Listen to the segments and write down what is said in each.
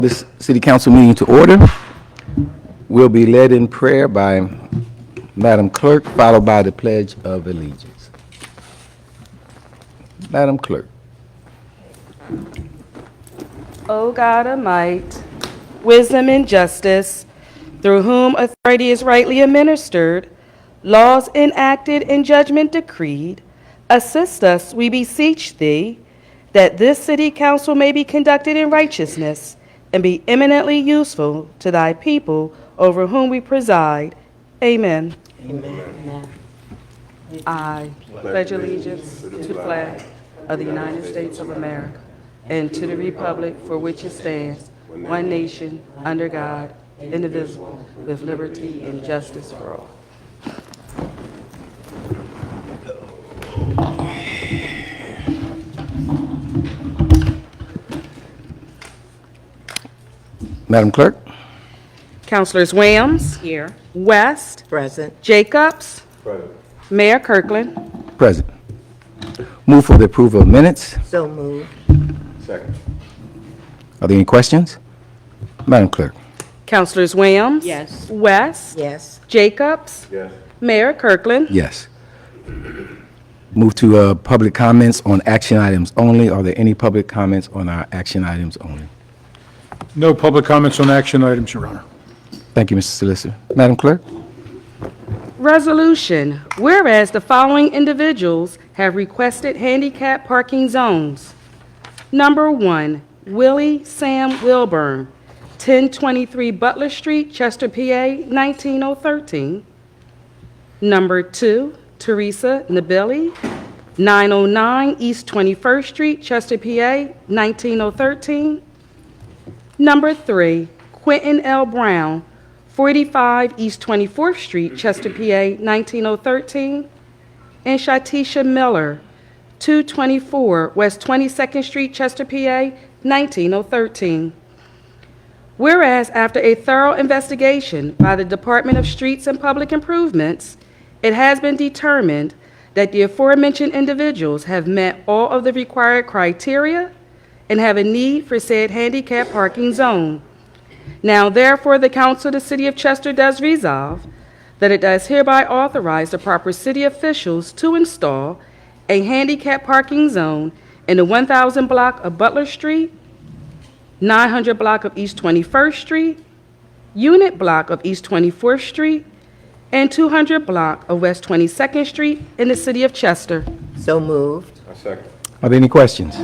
This city council meeting to order will be led in prayer by Madam Clerk, followed by the Pledge of Allegiance. Madam Clerk. O God of might, wisdom and justice, through whom authority is rightly administered, laws enacted and judgment decreed, assist us, we beseech thee, that this city council may be conducted in righteousness and be eminently useful to thy people over whom we preside. Amen. Amen. I pledge allegiance to the flag of the United States of America and to the republic for which it stands, one nation, under God, indivisible, with liberty and justice for all. Madam Clerk. Councilors Williams. Here. West. Present. Jacobs. Mayor Kirkland. Present. Move for the approval of minutes. So moved. Second. Are there any questions? Madam Clerk. Councilors Williams. Yes. West. Yes. Jacobs. Yes. Mayor Kirkland. Yes. Move to public comments on action items only. Are there any public comments on our action items only? No public comments on action items, Your Honor. Thank you, Mr. Solicitor. Madam Clerk. Resolution, whereas the following individuals have requested handicap parking zones. Number 1, Willie Sam Wilburn, 1023 Butler Street, Chester, PA, 19013. Number 2, Teresa Nabili, 909 East 21st Street, Chester, PA, 19013. Number 3, Quentin L. Brown, 45 East 24th Street, Chester, PA, 19013. And Shatisha Miller, 224 West 22nd Street, Chester, PA, 19013. Whereas after a thorough investigation by the Department of Streets and Public Improvements, it has been determined that the aforementioned individuals have met all of the required criteria and have a need for said handicap parking zone. Now, therefore, the Council of the City of Chester does resolve that it does hereby authorize the proper city officials to install a handicap parking zone in the 1000 block of Butler Street, 900 block of East 21st Street, unit block of East 24th Street, and 200 block of West 22nd Street in the City of Chester. So moved. I second. Are there any questions?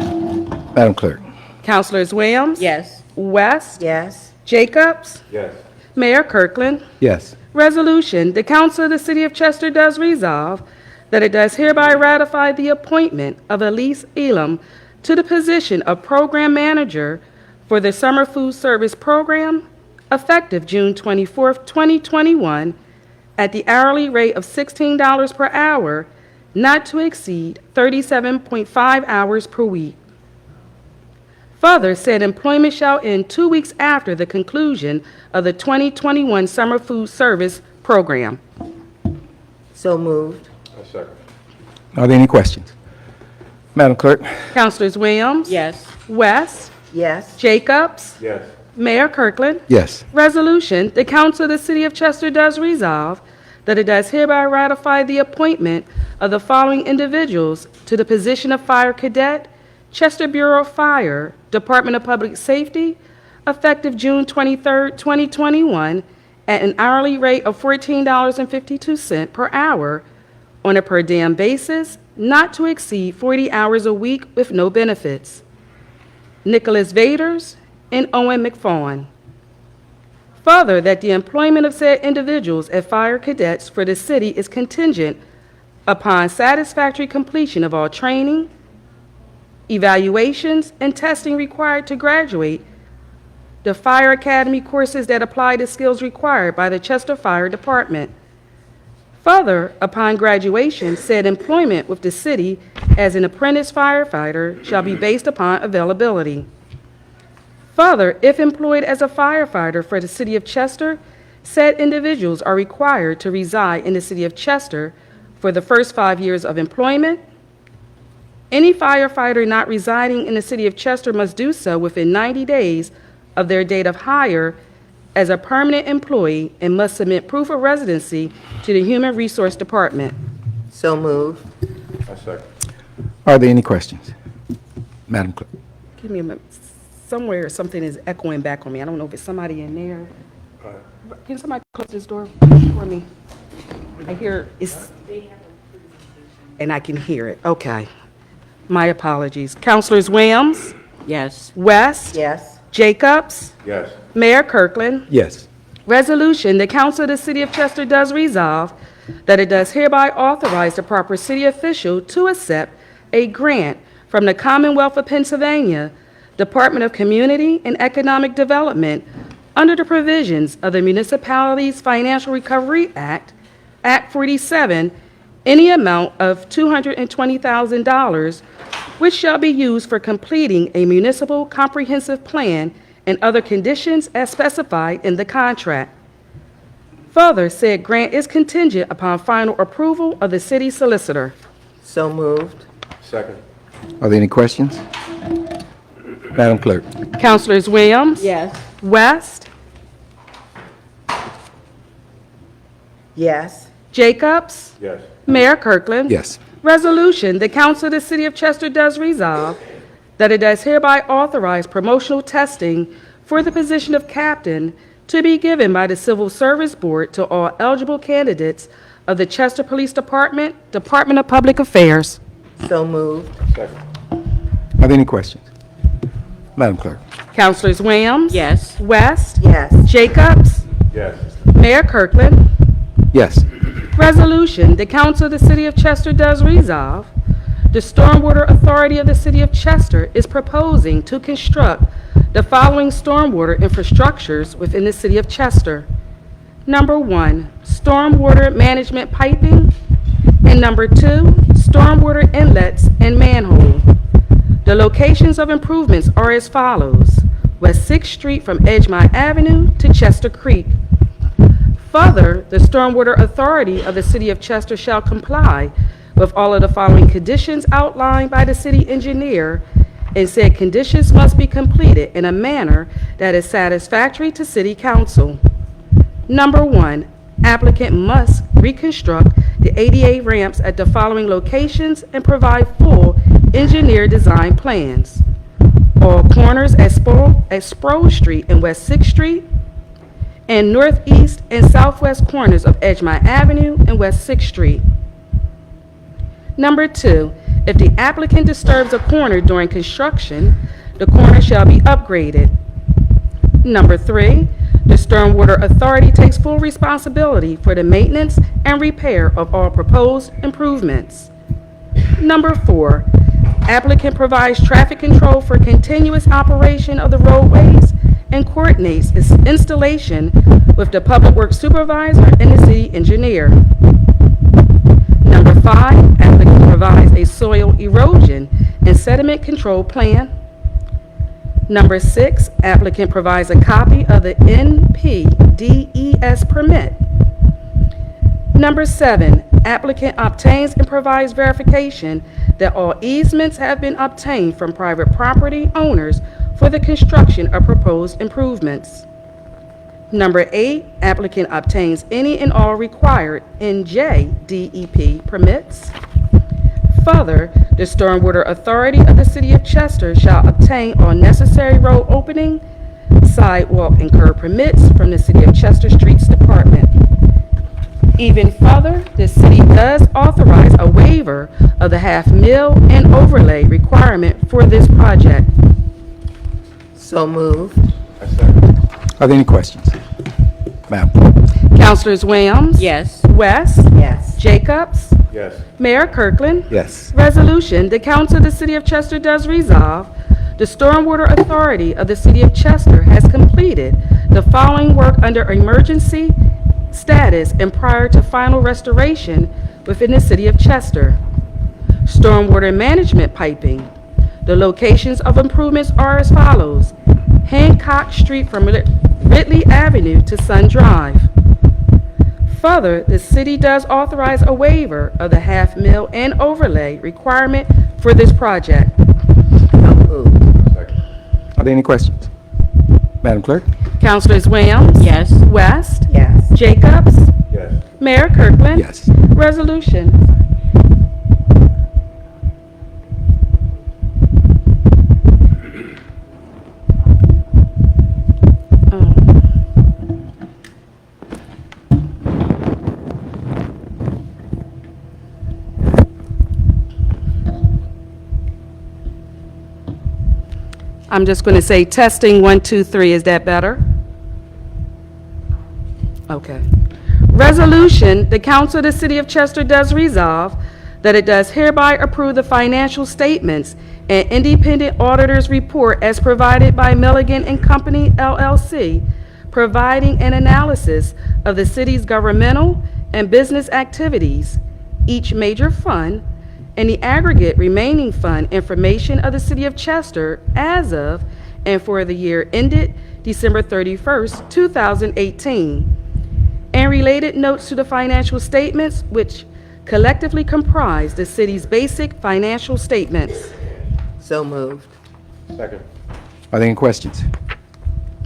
Madam Clerk. Councilors Williams? Yes. West? Yes. Jacobs? Yes. Mayor Kirkland? Yes. Resolution, the Council of the City of Chester does resolve that it does hereby ratify the appointment of Elise Elam to the position of Program Manager for the Summer Food Service Program, effective June 24th, 2021, at the hourly rate of $16 per hour, not to exceed 37.5 hours per week. Further, said employment shall end 2 weeks after the conclusion of the 2021 Summer Food Service Program. So moved. I second. Are there any questions? Madam Clerk. Councilors Williams? Yes. West? Yes. Jacobs? Yes. Mayor Kirkland? Yes. Resolution, the Council of the City of Chester does resolve that it does hereby ratify the appointment of the following individuals to the position of Fire Cadet, Chester Bureau of Fire, Department of Public Safety, effective June 23, 2021, at an hourly rate of $14.52 per hour on a per diem basis, not to exceed 40 hours a week with no benefits. Nicholas Vaders and Owen McFawn. Further, that the employment of said individuals as fire cadets for the city is contingent upon satisfactory completion of all training, evaluations, and testing required to graduate the Fire Academy courses that apply the skills required by the Chester Fire Department. Further, upon graduation, said employment with the city as an apprentice firefighter shall be based upon availability. Further, if employed as a firefighter for the City of Chester, said individuals are required to reside in the City of Chester for the first 5 years of employment. Any firefighter not residing in the City of Chester must do so within 90 days of their date of hire as a permanent employee and must submit proof of residency to the Human Resource Department. So moved. Are there any questions? Madam Clerk? Give me a minute. Somewhere, something is echoing back on me. I don't know if it's somebody in there. Can somebody close this door for me? I hear it's, and I can hear it. Okay. My apologies. Councilors Williams, Yes. West, Yes. Jacobs, Yes. Mayor Kirkland. Yes. Resolution, the Council of the City of Chester does resolve that it does hereby authorize the proper city official to accept a grant from the Commonwealth of Pennsylvania Department of Community and Economic Development under the provisions of the Municipalities Financial Recovery Act, Act 47, in the amount of $220,000, which shall be used for completing a municipal comprehensive plan and other conditions as specified in the contract. Further, said grant is contingent upon final approval of the city solicitor. So moved. Second. Are there any questions? Madam Clerk? Councilors Williams? Yes. West? Yes. Jacobs? Yes. Mayor Kirkland? Yes. Resolution, the Council of the City of Chester does resolve that it does hereby authorize promotional testing for the position of captain to be given by the Civil Service Board to all eligible candidates of the Chester Police Department, Department of Public Affairs. So moved. Second. Are there any questions? Madam Clerk? Councilors Williams? Yes. West? Yes. Jacobs? Yes. Mayor Kirkland? Yes. Resolution, the Council of the City of Chester does resolve, the Stormwater Authority of the City of Chester is proposing to construct the following stormwater infrastructures within the City of Chester. Number 1, stormwater management piping, and number 2, stormwater inlets and manhole. The locations of improvements are as follows: West 6th Street from Edgemont Avenue to Chester Creek. Further, the Stormwater Authority of the City of Chester shall comply with all of the following conditions outlined by the city engineer, and said conditions must be completed in a manner that is satisfactory to City Council. Number 1, applicant must reconstruct the ADA ramps at the following locations and provide full engineer design plans. All corners at Sproul Street and West 6th Street, and northeast and southwest corners of Edgemont Avenue and West 6th Street. Number 2, if the applicant disturbs a corner during construction, the corner shall be upgraded. Number 3, the Stormwater Authority takes full responsibility for the maintenance and repair of all proposed improvements. Number 4, applicant provides traffic control for continuous operation of the roadways and coordinates its installation with the Public Works Supervisor and the city engineer. Number 5, applicant provides a soil erosion and sediment control plan. Number 6, applicant provides a copy of the NPDES permit. Number 7, applicant obtains and provides verification that all easements have been obtained from private property owners for the construction of proposed improvements. Number 8, applicant obtains any and all required NJDEP permits. Further, the Stormwater Authority of the City of Chester shall obtain all necessary road opening, sidewalk, and curb permits from the City of Chester Streets Department. Even further, the city does authorize a waiver of the half-mil and overlay requirement for this project. So moved. I second. Are there any questions? Madam Clerk? Councilors Williams? Yes. West? Yes. Jacobs? Yes. Mayor Kirkland? Yes. Resolution, the Council of the City of Chester does resolve, the Stormwater Authority of the City of Chester has completed the following work under emergency status and prior to final restoration within the City of Chester. Stormwater management piping. The locations of improvements are as follows: Hancock Street from Ridley Avenue to Sun Drive. Further, the city does authorize a waiver of the half-mil and overlay requirement for this project. So moved. Second. Are there any questions? Madam Clerk? Councilors Williams? Yes. West? Yes. Jacobs? Yes. Mayor Kirkland? Yes. Resolution. I'm just going to say testing 1, 2, 3. Is that better? Okay. Resolution, the Council of the City of Chester does resolve that it does hereby approve the financial statements and independent auditor's report as provided by Milligan and Company LLC, providing an analysis of the city's governmental and business activities, each major fund, and the aggregate remaining fund information of the City of Chester as of and for the year ended December 31st, 2018, and related notes to the financial statements which collectively comprise the city's basic financial statements. So moved. Second. Are there any questions?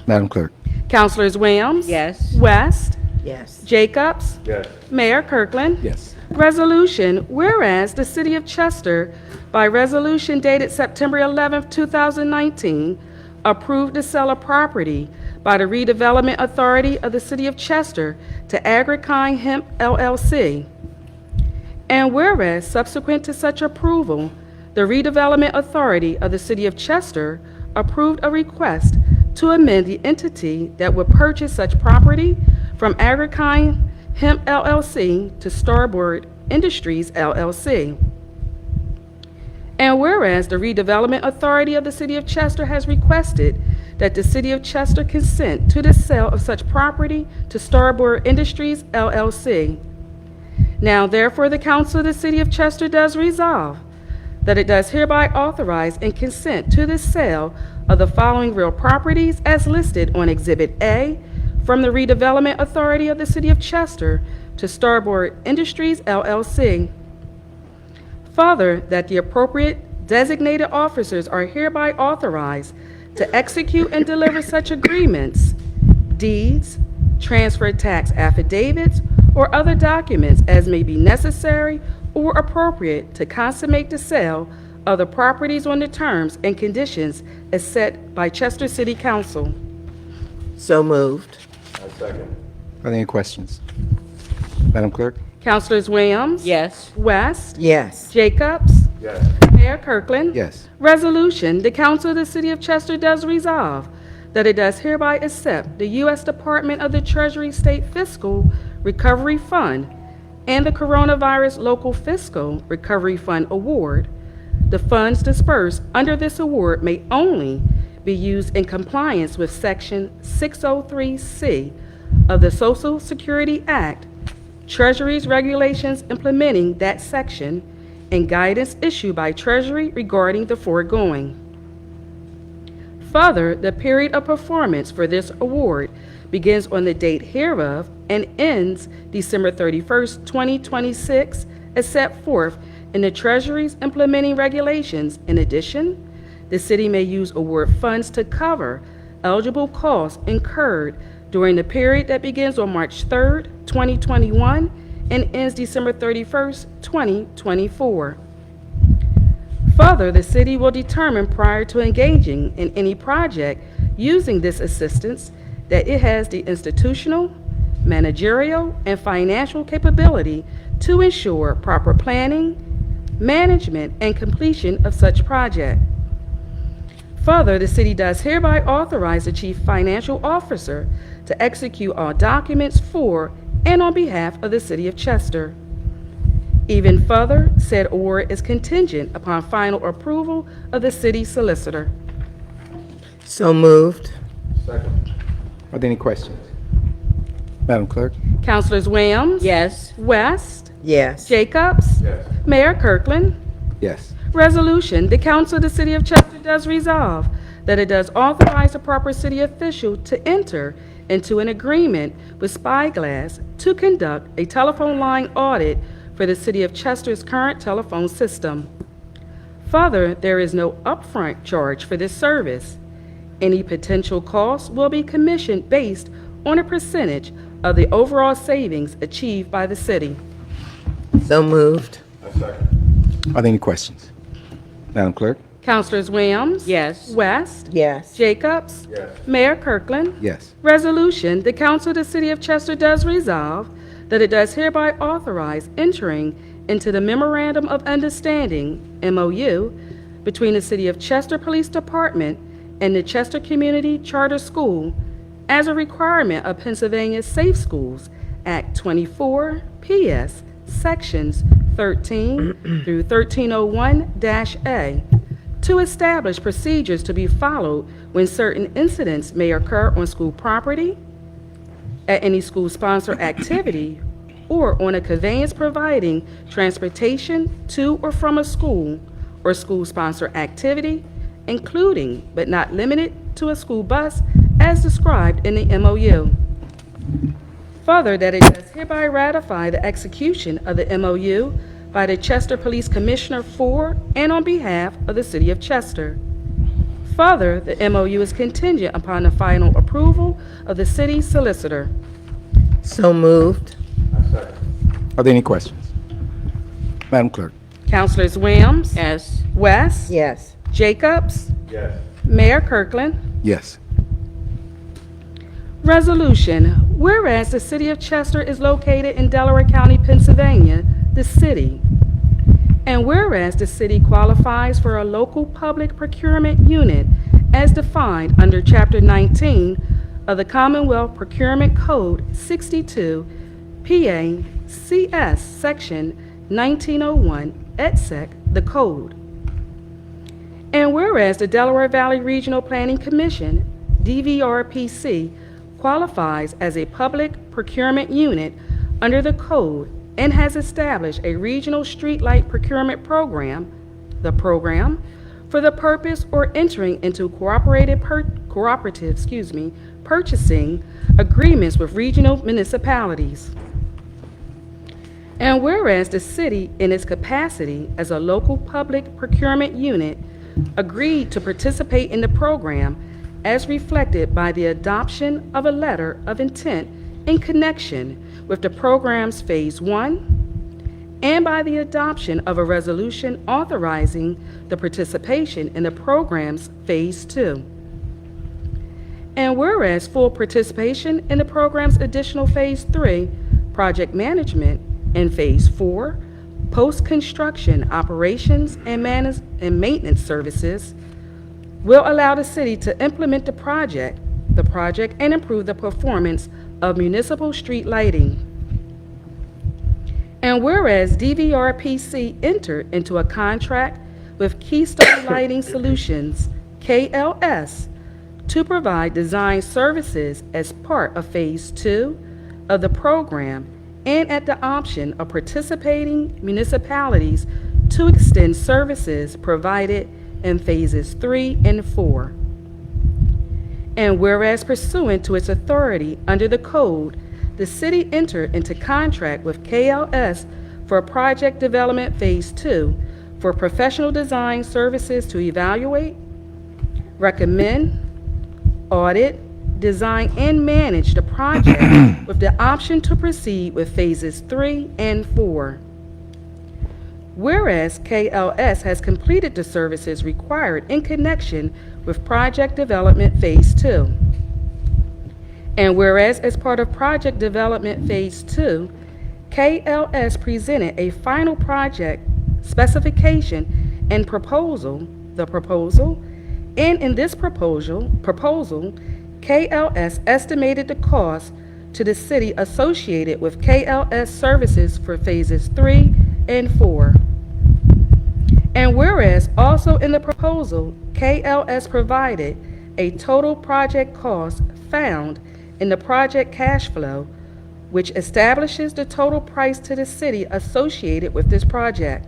Madam Clerk? Councilors Williams? Yes. West? Yes. Jacobs? Yes. Mayor Kirkland? Yes. Resolution, whereas the City of Chester, by resolution dated September 11, 2019, approved the sale of property by the Redevelopment Authority of the City of Chester to Agrikine Hemp LLC. And whereas subsequent to such approval, the Redevelopment Authority of the City of Chester approved a request to amend the entity that would purchase such property from Agrikine Hemp LLC to Starboard Industries LLC. And whereas the Redevelopment Authority of the City of Chester has requested that the City of Chester consent to the sale of such property to Starboard Industries LLC. Now therefore the Council of the City of Chester does resolve that it does hereby authorize and consent to the sale of the following real properties as listed on Exhibit A from the Redevelopment Authority of the City of Chester to Starboard Industries LLC. Further, that the appropriate designated officers are hereby authorized to execute and deliver such agreements, deeds, transfer tax affidavits, or other documents as may be necessary or appropriate to consummate the sale of the properties on the terms and conditions as set by Chester City Council. So moved. I second. Are there any questions? Madam Clerk? Councilors Williams? Yes. West? Yes. Jacobs? Yes. Mayor Kirkland? Yes. Resolution, the Council of the City of Chester does resolve that it does hereby accept the U.S. Department of the Treasury State Fiscal Recovery Fund and the Coronavirus Local Fiscal Recovery Fund Award. The funds dispersed under this award may only be used in compliance with Section 603C of the Social Security Act, Treasury's regulations implementing that section, and guidance issued by Treasury regarding the foregoing. Further, the period of performance for this award begins on the date hereof and ends December 31st, 2026, as set forth in the Treasury's implementing regulations. In addition, the city may use award funds to cover eligible costs incurred during the period that begins on March 3rd, 2021, and ends December 31st, 2024. Further, the city will determine prior to engaging in any project using this assistance that it has the institutional, managerial, and financial capability to ensure proper planning, management, and completion of such project. Further, the city does hereby authorize the chief financial officer to execute all documents for and on behalf of the City of Chester. Even further, said award is contingent upon final approval of the city solicitor. So moved. Second. Are there any questions? Madam Clerk? Councilors Williams? Yes. West? Yes. Jacobs? Yes. Mayor Kirkland? Yes. Resolution, the Council of the City of Chester does resolve that it does authorize the proper city official to enter into an agreement with Spyglass to conduct a telephone line audit for the City of Chester's current telephone system. Further, there is no upfront charge for this service. Any potential costs will be commissioned based on a percentage of the overall savings achieved by the city. So moved. I second. Are there any questions? Madam Clerk? Councilors Williams? Yes. West? Yes. Jacobs? Yes. Mayor Kirkland? Yes. Resolution, the Council of the City of Chester does resolve that it does hereby authorize entering into the Memorandum of Understanding, MOU, between the City of Chester Police Department and the Chester Community Charter School as a requirement of Pennsylvania's Safe Schools Act 24, PS, Sections 13 through 1301-A, to establish procedures to be followed when certain incidents may occur on school property, at any school-sponsored activity, or on a conveyance providing transportation to or from a school or school-sponsored activity, including but not limited to a school bus as described in the MOU. Further, that it does hereby ratify the execution of the MOU by the Chester Police Commissioner for and on behalf of the City of Chester. Further, the MOU is contingent upon the final approval of the city solicitor. So moved. I second. Are there any questions? Madam Clerk? Councilors Williams? Yes. West? Yes. Jacobs? Yes. Mayor Kirkland? Yes. Resolution, whereas the City of Chester is located in Delaware County, Pennsylvania, the city, and whereas the city qualifies for a local public procurement unit as defined under Chapter 19 of the Commonwealth Procurement Code 62, PA, CS, Section 1901, et sec, the Code. And whereas the Delaware Valley Regional Planning Commission, DVRPC, qualifies as a public procurement unit under the code and has established a regional streetlight procurement program, the program, for the purpose or entering into cooperative purchasing agreements with regional municipalities. And whereas the city, in its capacity as a local public procurement unit, agreed to participate in the program as reflected by the adoption of a letter of intent in connection with the program's Phase 1, and by the adoption of a resolution authorizing the participation in the program's Phase 2. And whereas full participation in the program's additional Phase 3, project management, and Phase 4, post-construction operations and maintenance services, will allow the city to implement the project and improve the performance of municipal street lighting. And whereas DVRPC entered into a contract with Keystone Lighting Solutions, KLS, to provide design services as part of Phase 2 of the program and at the option of participating municipalities to extend services provided in Phases 3 and 4. And whereas pursuant to its authority under the code, the city entered into contract with KLS for Project Development Phase 2 for professional design services to evaluate, recommend, audit, design, and manage the project with the option to proceed with Phases 3 and 4. Whereas KLS has completed the services required in connection with Project Development Phase 2. And whereas as part of Project Development Phase 2, KLS presented a final project specification and proposal, and in this proposal, KLS estimated the cost to the city associated with KLS services for Phases 3 and 4. And whereas also in the proposal, KLS provided a total project cost found in the project cash flow, which establishes the total price to the city associated with this project.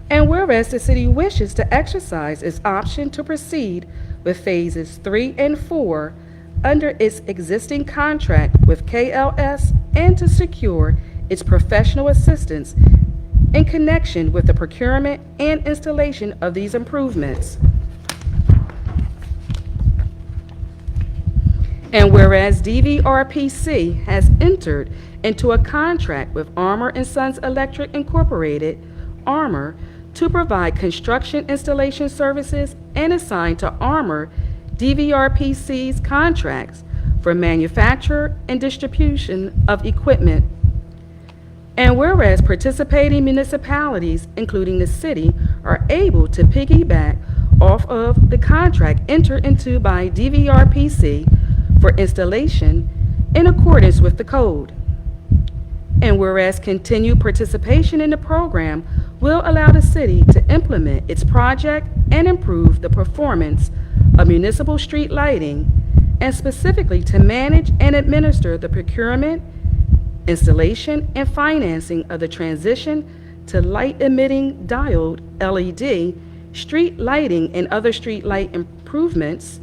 And whereas the city wishes to exercise its option to proceed with Phases 3 and 4 under its existing contract with KLS and to secure its professional assistance in connection with the procurement and installation of these improvements. And whereas DVRPC has entered into a contract with Armor and Sons Electric Incorporated, Armor, to provide construction installation services and assigned to Armor DVRPC's contracts for manufacture and distribution of equipment. And whereas participating municipalities, including the city, are able to piggyback off of the contract entered into by DVRPC for installation in accordance with the code. And whereas continued participation in the program will allow the city to implement its project and improve the performance of municipal street lighting, and specifically to manage and administer the procurement, installation, and financing of the transition to light-emitting diode LED, street lighting and other street light improvements,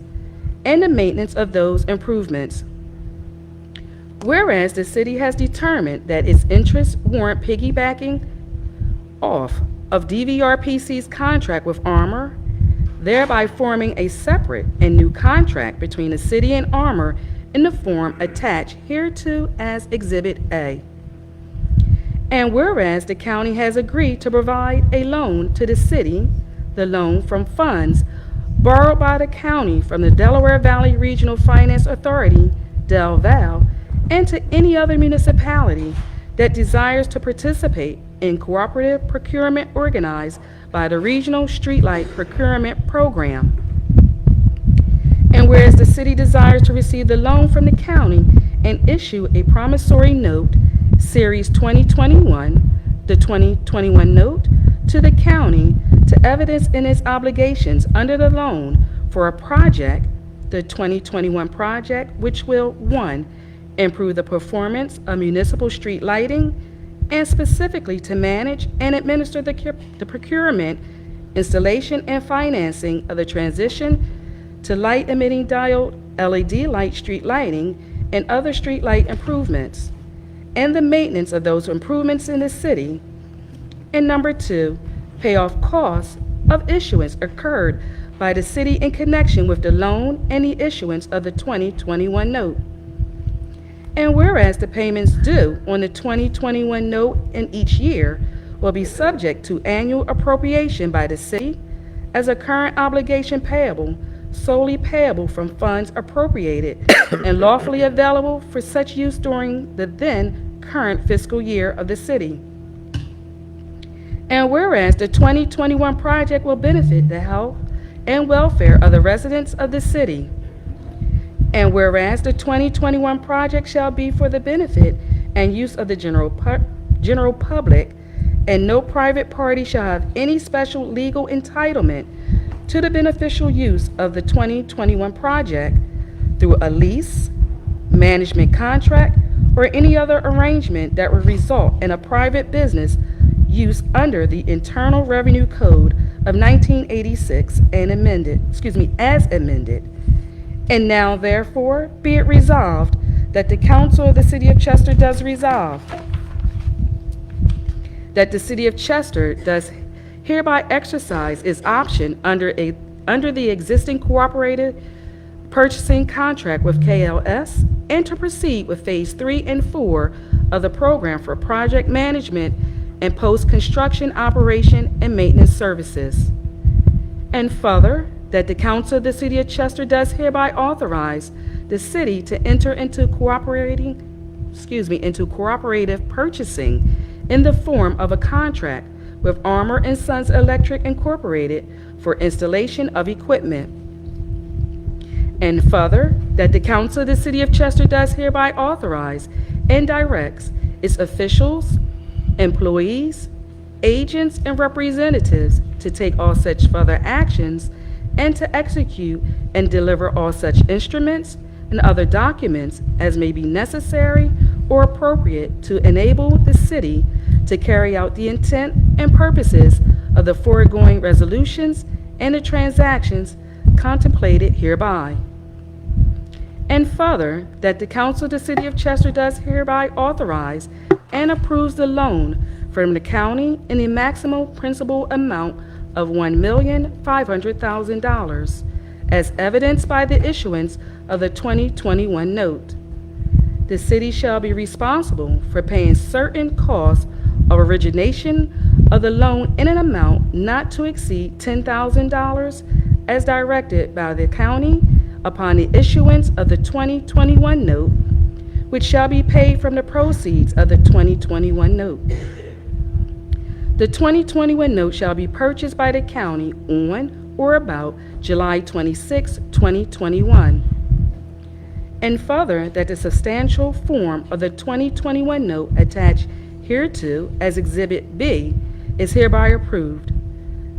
and the maintenance of those improvements. Whereas the city has determined that its interests warrant piggybacking off of DVRPC's contract with Armor, thereby forming a separate and new contract between the city and Armor in the form attached hereto as Exhibit A. And whereas the county has agreed to provide a loan to the city, the loan from funds borrowed by the county from the Delaware Valley Regional Finance Authority, DelVal, and to any other municipality that desires to participate in cooperative procurement organized by the Regional Streetlight Procurement Program. And whereas the city desires to receive the loan from the county and issue a promissory note, Series 2021, the 2021 note, to the county to evidence in its obligations under the loan for a project, the 2021 project, which will, 1, improve the performance of municipal street lighting, and specifically to manage and administer the procurement, installation, and financing of the transition to light-emitting diode LED light street lighting and other street light improvements, and the maintenance of those improvements in the city. And number 2, pay off costs of issuance occurred by the city in connection with the loan and the issuance of the 2021 note. And whereas the payments due on the 2021 note in each year will be subject to annual appropriation by the city as a current obligation payable, solely payable from funds appropriated and lawfully available for such use during the then current fiscal year of the city. And whereas the 2021 project will benefit the health and welfare of the residents of the city. And whereas the 2021 project shall be for the benefit and use of the general public, and no private party shall have any special legal entitlement to the beneficial use of the 2021 project through a lease, management contract, or any other arrangement that would result in a private business use under the Internal Revenue Code of 1986 and as amended. And now therefore be it resolved that the Council of the City of Chester does resolve that the City of Chester does hereby exercise its option under the existing cooperative purchasing contract with KLS and to proceed with Phase 3 and 4 of the program for project management and post-construction operation and maintenance services. And further, that the Council of the City of Chester does hereby authorize the city to enter into cooperative purchasing in the form of a contract with Armor and Sons Electric Incorporated for installation of equipment. And further, that the Council of the City of Chester does hereby authorize and directs its officials, employees, agents, and representatives to take all such further actions and to execute and deliver all such instruments and other documents as may be necessary or appropriate to enable the city to carry out the intent and purposes of the foregoing resolutions and the transactions contemplated hereby. And further, that the Council of the City of Chester does hereby authorize and approves the loan from the county in the maximum principal amount of $1,500,000, as evidenced by the issuance of the 2021 note. The city shall be responsible for paying certain costs of origination of the loan in an amount not to exceed $10,000 as directed by the county upon the issuance of the 2021 note, which shall be paid from the proceeds of the 2021 note. The 2021 note shall be purchased by the county on or about July 26, 2021. And further, that the substantial form of the 2021 note attached hereto as Exhibit B is hereby approved.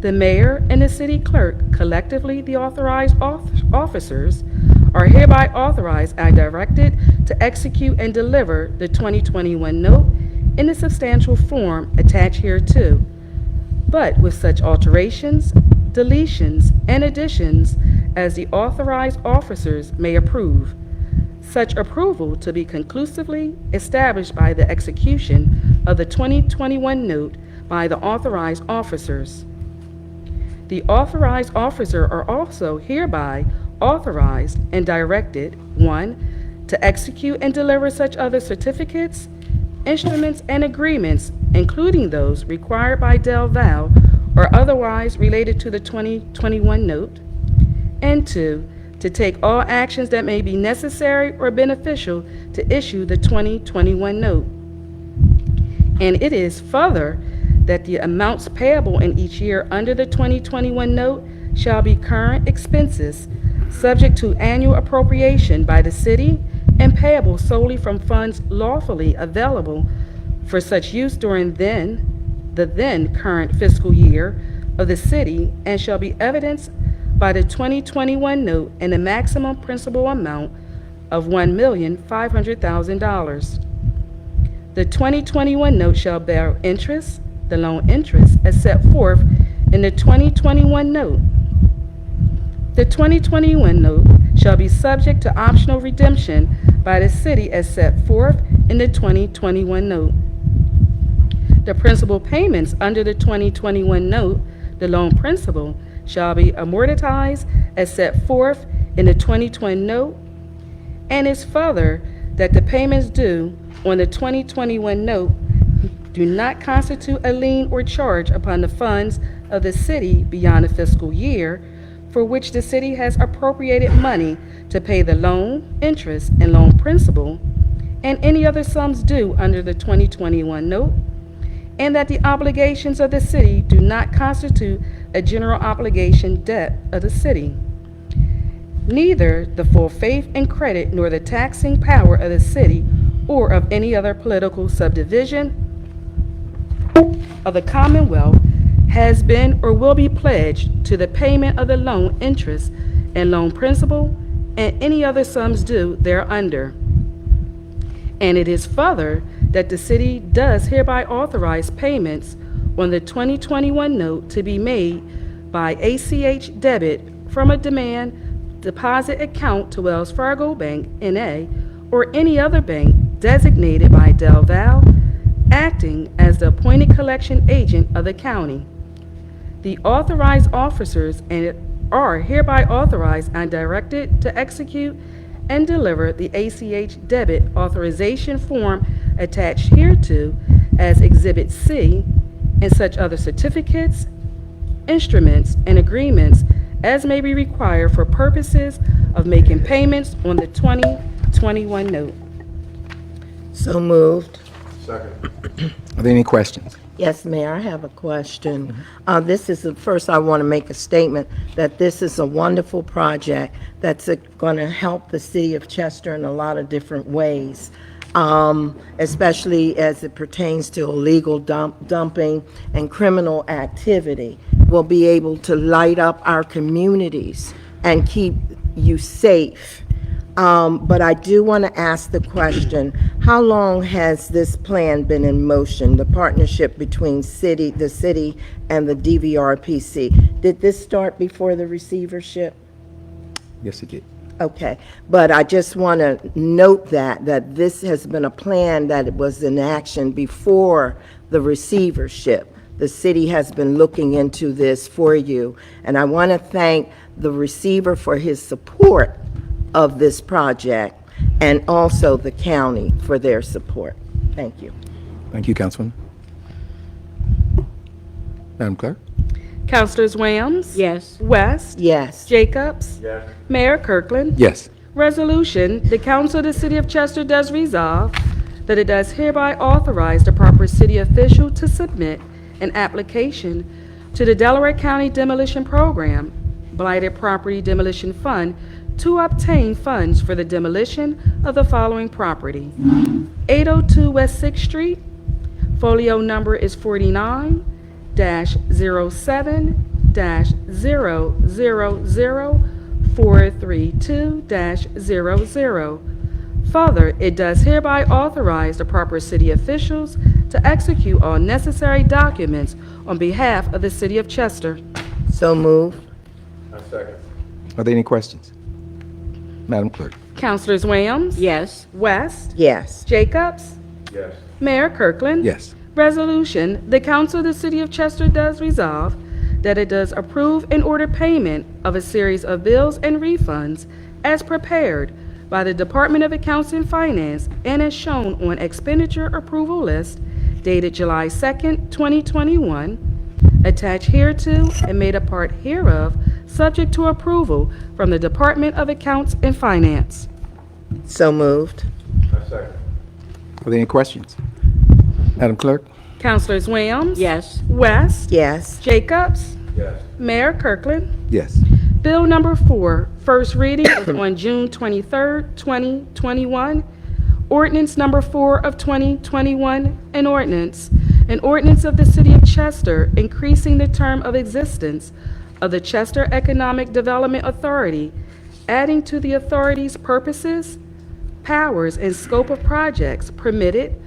The mayor and the city clerk, collectively the authorized officers, are hereby authorized and directed to execute and deliver the 2021 note in the substantial form attached hereto, but with such alterations, deletions, and additions as the authorized officers may approve. Such approval to be conclusively established by the execution of the 2021 note by the authorized officers. The authorized officer are also hereby authorized and directed, 1, to execute and deliver such other certificates, instruments, and agreements, including those required by Del Val or otherwise related to the 2021 note, and 2, to take all actions that may be necessary or beneficial to issue the 2021 note. And it is further that the amounts payable in each year under the 2021 note shall be current expenses, subject to annual appropriation by the city and payable solely from funds lawfully available for such use during the then current fiscal year of the city, and shall be evidenced by the 2021 note in a maximum principal amount of $1,500,000. The 2021 note shall bear interest, the loan interest, as set forth in the 2021 note. The 2021 note shall be subject to optional redemption by the city as set forth in the 2021 note. The principal payments under the 2021 note, the loan principal, shall be amortized as set forth in the 2020 note, and is further that the payments due on the 2021 note do not constitute a lien or charge upon the funds of the city beyond the fiscal year for which the city has appropriated money to pay the loan interest and loan principal and any other sums due under the 2021 note, and that the obligations of the city do not constitute a general obligation debt of the city. Neither the full faith and credit nor the taxing power of the city or of any other political subdivision of the Commonwealth has been or will be pledged to the payment of the loan interest and loan principal and any other sums due thereunder. And it is further that the city does hereby authorize payments on the 2021 note to be made by ACH debit from a demand deposit account to Wells Fargo Bank, N.A., or any other bank designated by Del Val, acting as the appointed collection agent of the county. The authorized officers are hereby authorized and directed to execute and deliver the ACH debit authorization form attached hereto as Exhibit C, and such other certificates, instruments, and agreements as may be required for purposes of making payments on the 2021 note. So moved. Second. Are there any questions? Yes, Mayor, I have a question. This is, first I want to make a statement that this is a wonderful project that's going to help the city of Chester in a lot of different ways, especially as it pertains to illegal dumping and criminal activity. We'll be able to light up our communities and keep you safe. But I do want to ask the question, how long has this plan been in motion, the partnership between the city and the DVRPC? Did this start before the receivership? Yes, it did. Okay, but I just want to note that this has been a plan that was in action before the receivership. The city has been looking into this for you, and I want to thank the receiver for his support of this project, and also the county for their support. Thank you. Thank you, Councilman. Madam Clerk? Councilors Williams? Yes. West? Yes. Jacobs? Yes. Mayor Kirkland? Yes. Resolution, the Council of the City of Chester does resolve that it does hereby authorize the proper city official to submit an application to the Delaware County Demolition Program, Blighted Property Demolition Fund, to obtain funds for the demolition of the following property: 802 West 6th Street, folio number is 49-07-000-432-00. Further, it does hereby authorize the proper city officials to execute all necessary documents on behalf of the City of Chester. So moved. I second. Are there any questions? Madam Clerk? Councilors Williams? Yes. West? Yes. Jacobs? Yes. Mayor Kirkland? Yes. Resolution, the Council of the City of Chester does resolve that it does approve and order payment of a series of bills and refunds as prepared by the Department of Accounts and Finance and as shown on expenditure approval list dated July 2nd, 2021, attached hereto and made a part hereof, subject to approval from the Department of Accounts and Finance. So moved. I second. Are there any questions? Madam Clerk? Councilors Williams? Yes. West? Yes. Jacobs? Yes. Mayor Kirkland? Yes. Bill number 4, first reading was on June 23rd, 2021. Ordinance number 4 of 2021, an ordinance of the City of Chester increasing the term of existence of the Chester Economic Development Authority, adding to the authority's purposes, powers, and scope of projects permitted,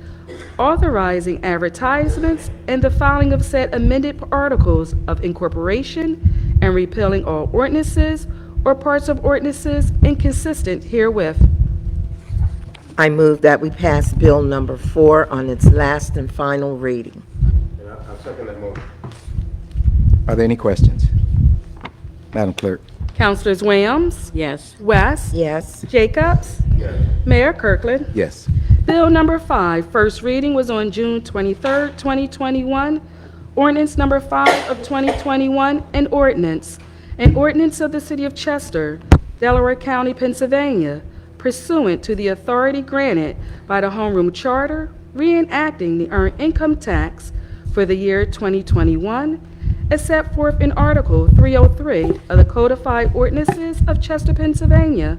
authorizing advertisements and the filing of said amended articles of incorporation, and repealing all ordinances or parts of ordinances inconsistent herewith. I move that we pass Bill number 4 on its last and final reading. And I second that motion. Are there any questions? Madam Clerk? Councilors Williams? Yes. West? Yes. Jacobs? Yes. Mayor Kirkland? Yes. Bill number 5, first reading was on June 23rd, 2021. Ordinance number 5 of 2021, an ordinance of the City of Chester, Delaware County, Pennsylvania, pursuant to the authority granted by the Home Rule Charter, reenacting the earned income tax for the year 2021, as set forth in Article 303 of the Codified Ordinances of Chester, Pennsylvania,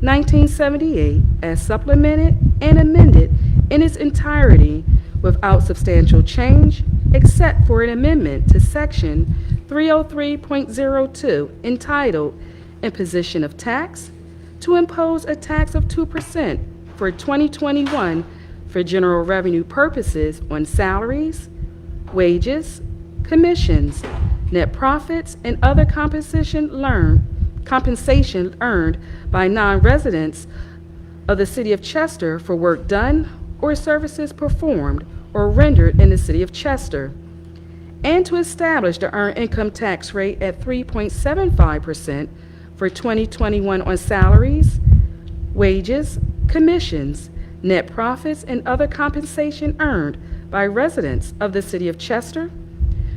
1978, as supplemented and amended in its entirety without substantial change, except for an amendment to Section 303.02 entitled Imposition of Tax, to impose a tax of 2% for 2021 for general revenue purposes on salaries, wages, commissions, net profits, and other compensation earned by non-residents of the City of Chester for work done or services performed or rendered in the City of Chester, and to establish the earned income tax rate at 3.75% for 2021 on salaries, wages, commissions, net profits, and other compensation earned by residents of the City of Chester,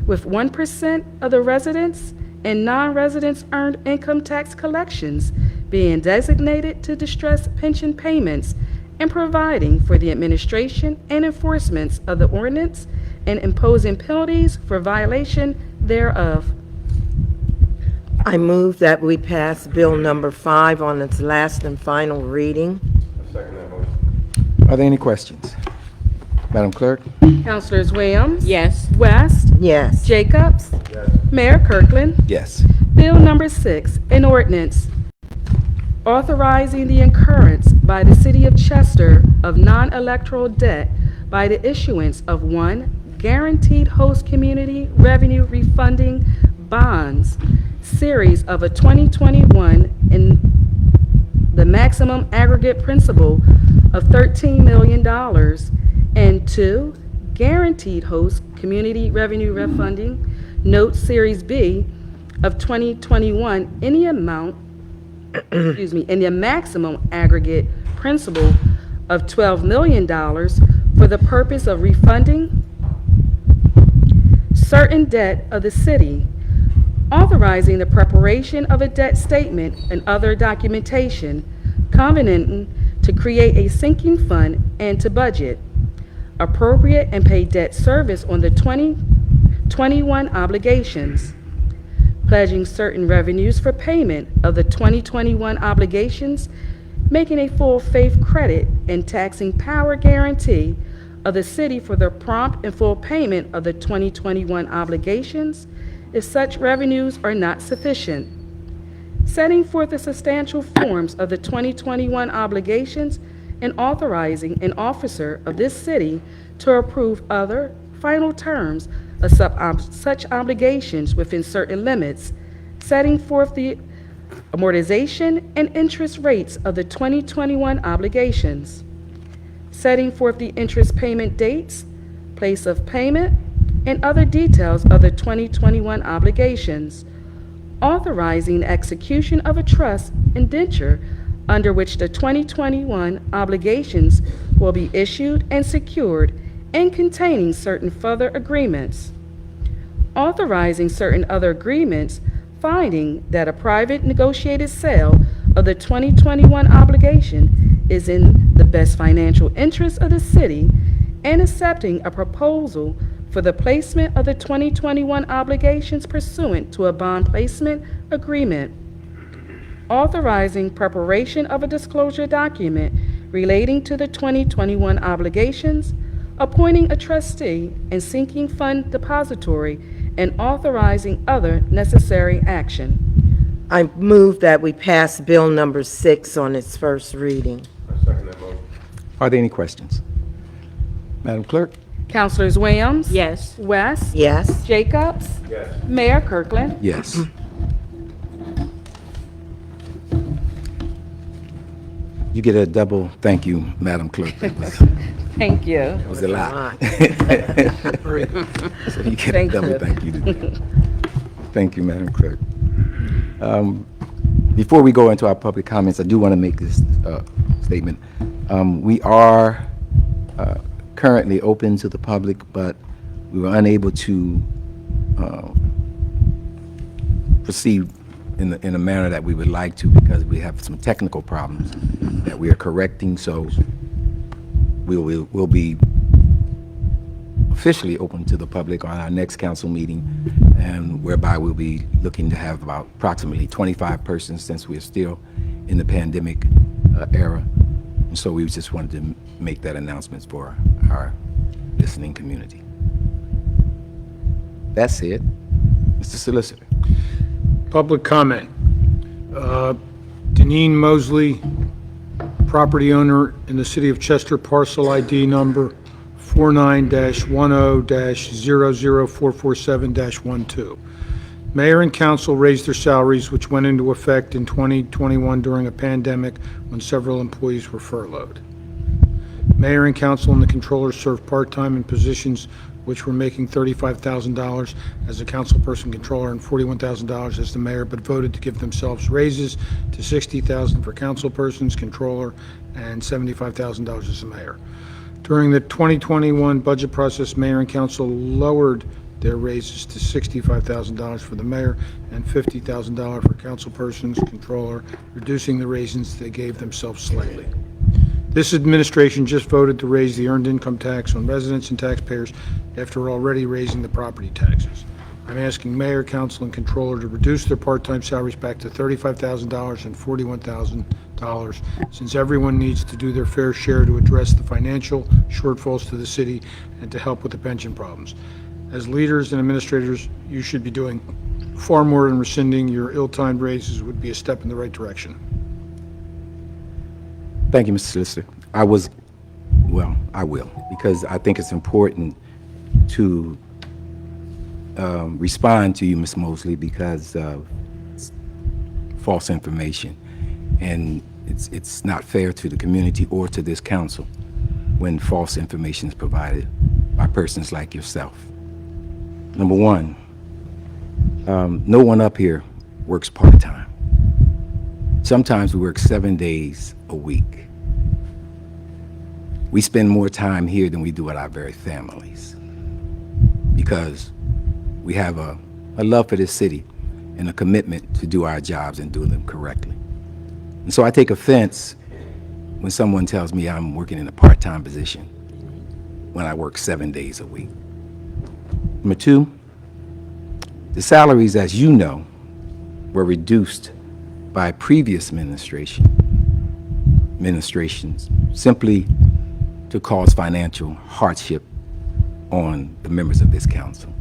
with 1% of the residents and non-residents' earned income tax collections being designated to distress pension payments, and providing for the administration and enforcement of the ordinance and imposing penalties for violation thereof. I move that we pass Bill number 5 on its last and final reading. I second that motion. Are there any questions? Madam Clerk? Councilors Williams? Yes. West? Yes. Jacobs? Yes. Mayor Kirkland? Yes. Bill number 6, an ordinance authorizing the incurrence by the City of Chester of non-electoral debt by the issuance of 1 guaranteed host community revenue refunding bonds, series of a 2021 in the maximum aggregate principal of $13 million, and 2 guaranteed host community revenue refunding note series B of 2021 in the amount excuse me, in the maximum aggregate principal of $12 million for the purpose of refunding certain debt of the city, authorizing the preparation of a debt statement and other documentation, covenanting to create a sinking fund and to budget, appropriate and pay debt service on the 2021 obligations, pledging certain revenues for payment of the 2021 obligations, making a full faith credit and taxing power guarantee of the city for the prompt and full payment of the 2021 obligations if such revenues are not sufficient, setting forth the substantial forms of the 2021 obligations and authorizing an officer of this city to approve other final terms of such obligations within certain limits, setting forth the amortization and interest rates of the 2021 obligations, setting forth the interest payment dates, place of payment, and other details of the 2021 obligations, authorizing the execution of a trust indenture under which the 2021 obligations will be issued and secured and containing certain further agreements, authorizing certain other agreements, finding that a private negotiated sale of the 2021 obligation is in the best financial interest of the city, and accepting a proposal for the placement of the 2021 obligations pursuant to a bond placement agreement, authorizing preparation of a disclosure document relating to the 2021 obligations, appointing a trustee and sinking fund depository, and authorizing other necessary action. I move that we pass Bill number 6 on its first reading. I second that motion. Are there any questions? Madam Clerk? Councilors Williams? Yes. West? Yes? Jacobs? Yes. Mayor Kirkland? Yes. You get a double thank you, Madam Clerk. Thank you. That was a lot. So you get a Thank double you. thank you today. Thank you, Madam Clerk. Before we go into our public comments, I do want to make this statement. We are currently open to the public, but we were unable to proceed in a manner that we would like to because we have some technical problems that we are correcting. So we'll be officially open to the public on our next council meeting, and whereby we'll be looking to have about approximately 25 persons since we're still in the pandemic era. And so we just wanted to make that announcement for our listening community. That's it. Mr. Solicitor. Public comment. Deneen Mosley, property owner in the city of Chester, parcel ID number 49-10-00447-12. Mayor and council raised their salaries, which went into effect in 2021 during a pandemic when several employees were furloughed. Mayor and council and the controller served part-time in positions which were making $35,000 as a councilperson controller and $41,000 as the mayor, but voted to give themselves raises to $60,000 for councilpersons, controller, and $75,000 as the mayor. During the 2021 budget process, mayor and council lowered their raises to $65,000 for the mayor and $50,000 for councilpersons, controller, reducing the raises they gave themselves slightly. This administration just voted to raise the earned income tax on residents and taxpayers after already raising the property taxes. I'm asking mayor, council, and controller to reduce their part-time salaries back to $35,000 and $41,000, since everyone needs to do their fair share to address the financial shortfalls to the city and to help with the pension problems. As leaders and administrators, you should be doing far more than rescinding your ill-timed raises would be a step in the right direction. Thank you, Mr. Solicitor. I will, because I think it's important to respond to you, Ms. Mosley, because of false information. And it's not fair to the community or to this council when false information is provided by persons like yourself. Number one, no one up here works part-time. Sometimes we work 7 days a week. We spend more time here than we do at our very families because we have a love for this city and a commitment to do our jobs and do them correctly. And so I take offense when someone tells me I'm working in a part-time position when I work 7 days a week. Number two, the salaries, as you know, were reduced by previous administrations simply to cause financial hardship on the members of this council.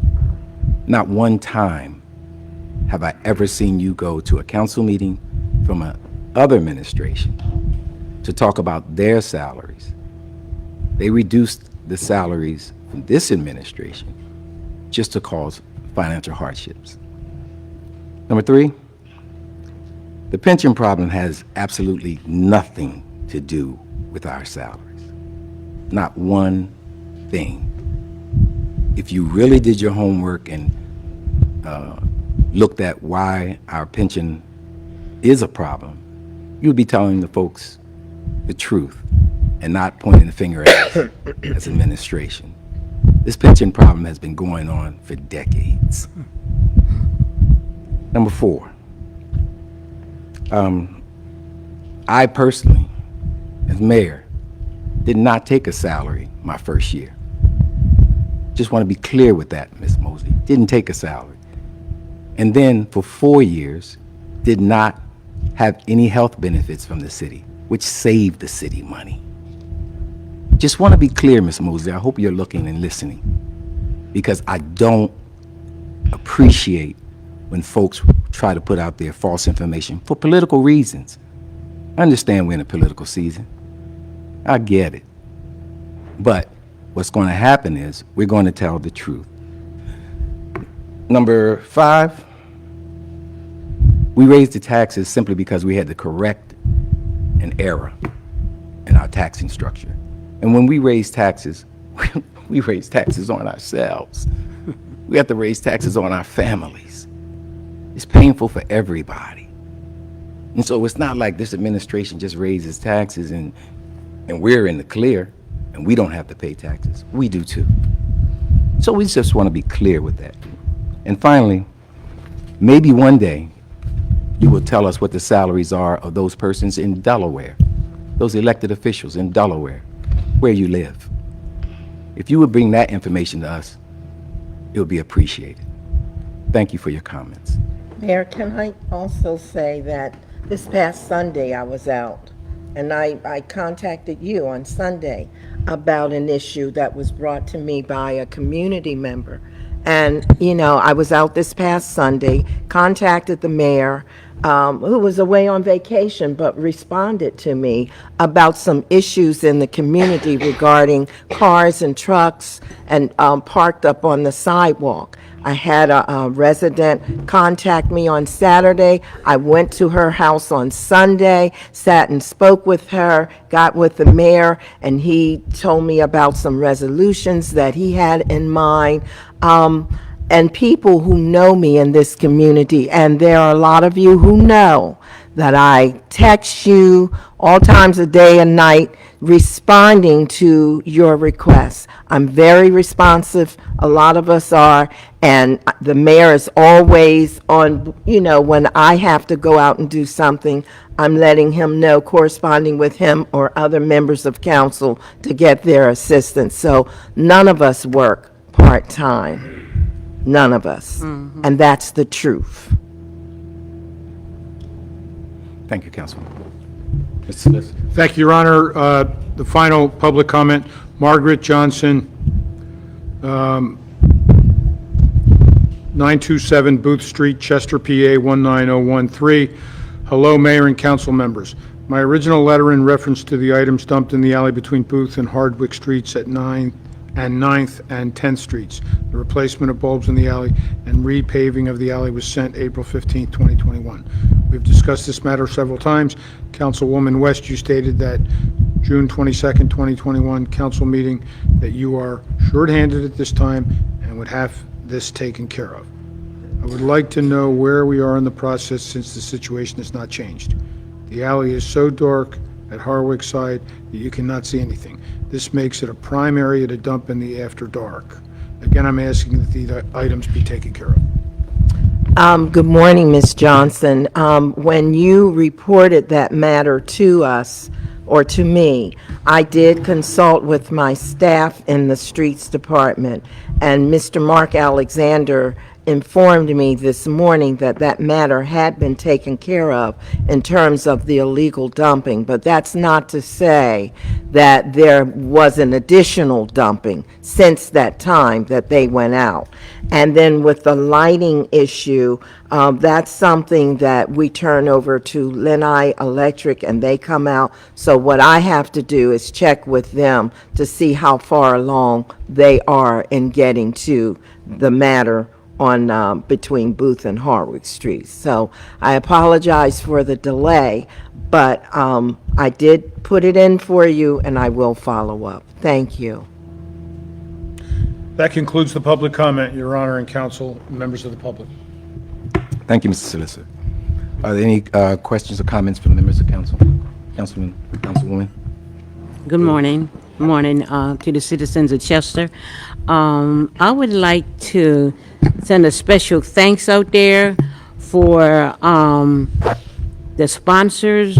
Not one time have I ever seen you go to a council meeting from another administration to talk about their salaries. They reduced the salaries from this administration just to cause financial hardships. Number three, the pension problem has absolutely nothing to do with our salaries. Not one thing. If you really did your homework and looked at why our pension is a problem, you'd be telling the folks the truth and not pointing the finger at us as administration. This pension problem has been going on for decades. Number four, I personally, as mayor, did not take a salary my first year. Just want to be clear with that, Ms. Mosley. Didn't take a salary. And then for 4 years, did not have any health benefits from the city, which saved the city money. Just want to be clear, Ms. Mosley. I hope you're looking and listening, because I don't appreciate when folks try to put out there false information for political reasons. I understand we're in a political season. I get it. But what's going to happen is we're going to tell the truth. Number five, we raised the taxes simply because we had to correct an error in our taxing structure. And when we raise taxes, we raise taxes on ourselves. We have to raise taxes on our families. It's painful for everybody. And so it's not like this administration just raises taxes and we're in the clear and we don't have to pay taxes. We do too. So we just want to be clear with that. And finally, maybe one day you will tell us what the salaries are of those persons in Delaware, those elected officials in Delaware, where you live. If you would bring that information to us, it would be appreciated. Thank you for your comments. Mayor, can I also say that this past Sunday I was out, and I contacted you on Sunday about an issue that was brought to me by a community member. And, you know, I was out this past Sunday, contacted the mayor, who was away on vacation, but responded to me about some issues in the community regarding cars and trucks and parked up on the sidewalk. I had a resident contact me on Saturday. I went to her house on Sunday, sat and spoke with her, got with the mayor, and he told me about some resolutions that he had in mind. And people who know me in this community, and there are a lot of you who know that I text you all times of day and night responding to your requests. I'm very responsive, a lot of us are, and the mayor is always on, you know, when I have to go out and do something, I'm letting him know, corresponding with him or other members of council to get their assistance. So none of us work part-time. None of us. And that's the truth. Thank you, Councilman. Mr. Solicitor. Thank you, Your Honor. The final public comment, Margaret Johnson, 927 Booth Street, Chester, PA 19013. Hello, Mayor and council members. My original letter in reference to the items dumped in the alley between Booth and Hardwick Streets at 9th and 10th Streets. The replacement of bulbs in the alley and repaving of the alley was sent April 15, 2021. We've discussed this matter several times. Councilwoman West, you stated that June 22nd, 2021 council meeting that you are shorthanded at this time and would have this taken care of. I would like to know where we are in the process since the situation has not changed. The alley is so dark at Harwick side that you cannot see anything. This makes it a prime area to dump in the after dark. Again, I'm asking that the items be taken care of. Good morning, Ms. Johnson. When you reported that matter to us, or to me, I did consult with my staff in the Streets Department, and Mr. Mark Alexander informed me this morning that that matter had been taken care of in terms of the illegal dumping, but that's not to say that there was an additional dumping since that time that they went out. And then with the lighting issue, that's something that we turn over to Lenai Electric and they come out. So what I have to do is check with them to see how far along they are in getting to the matter on, between Booth and Harwick Streets. So I apologize for the delay, but I did put it in for you and I will follow up. Thank you. That concludes the public comment, Your Honor and council, members of the public. Thank you, Mr. Solicitor. Are there any questions or comments from the members of council? Councilman, Councilwoman? Good morning. Morning to the citizens of Chester. I would like to send a special thanks out there for the sponsors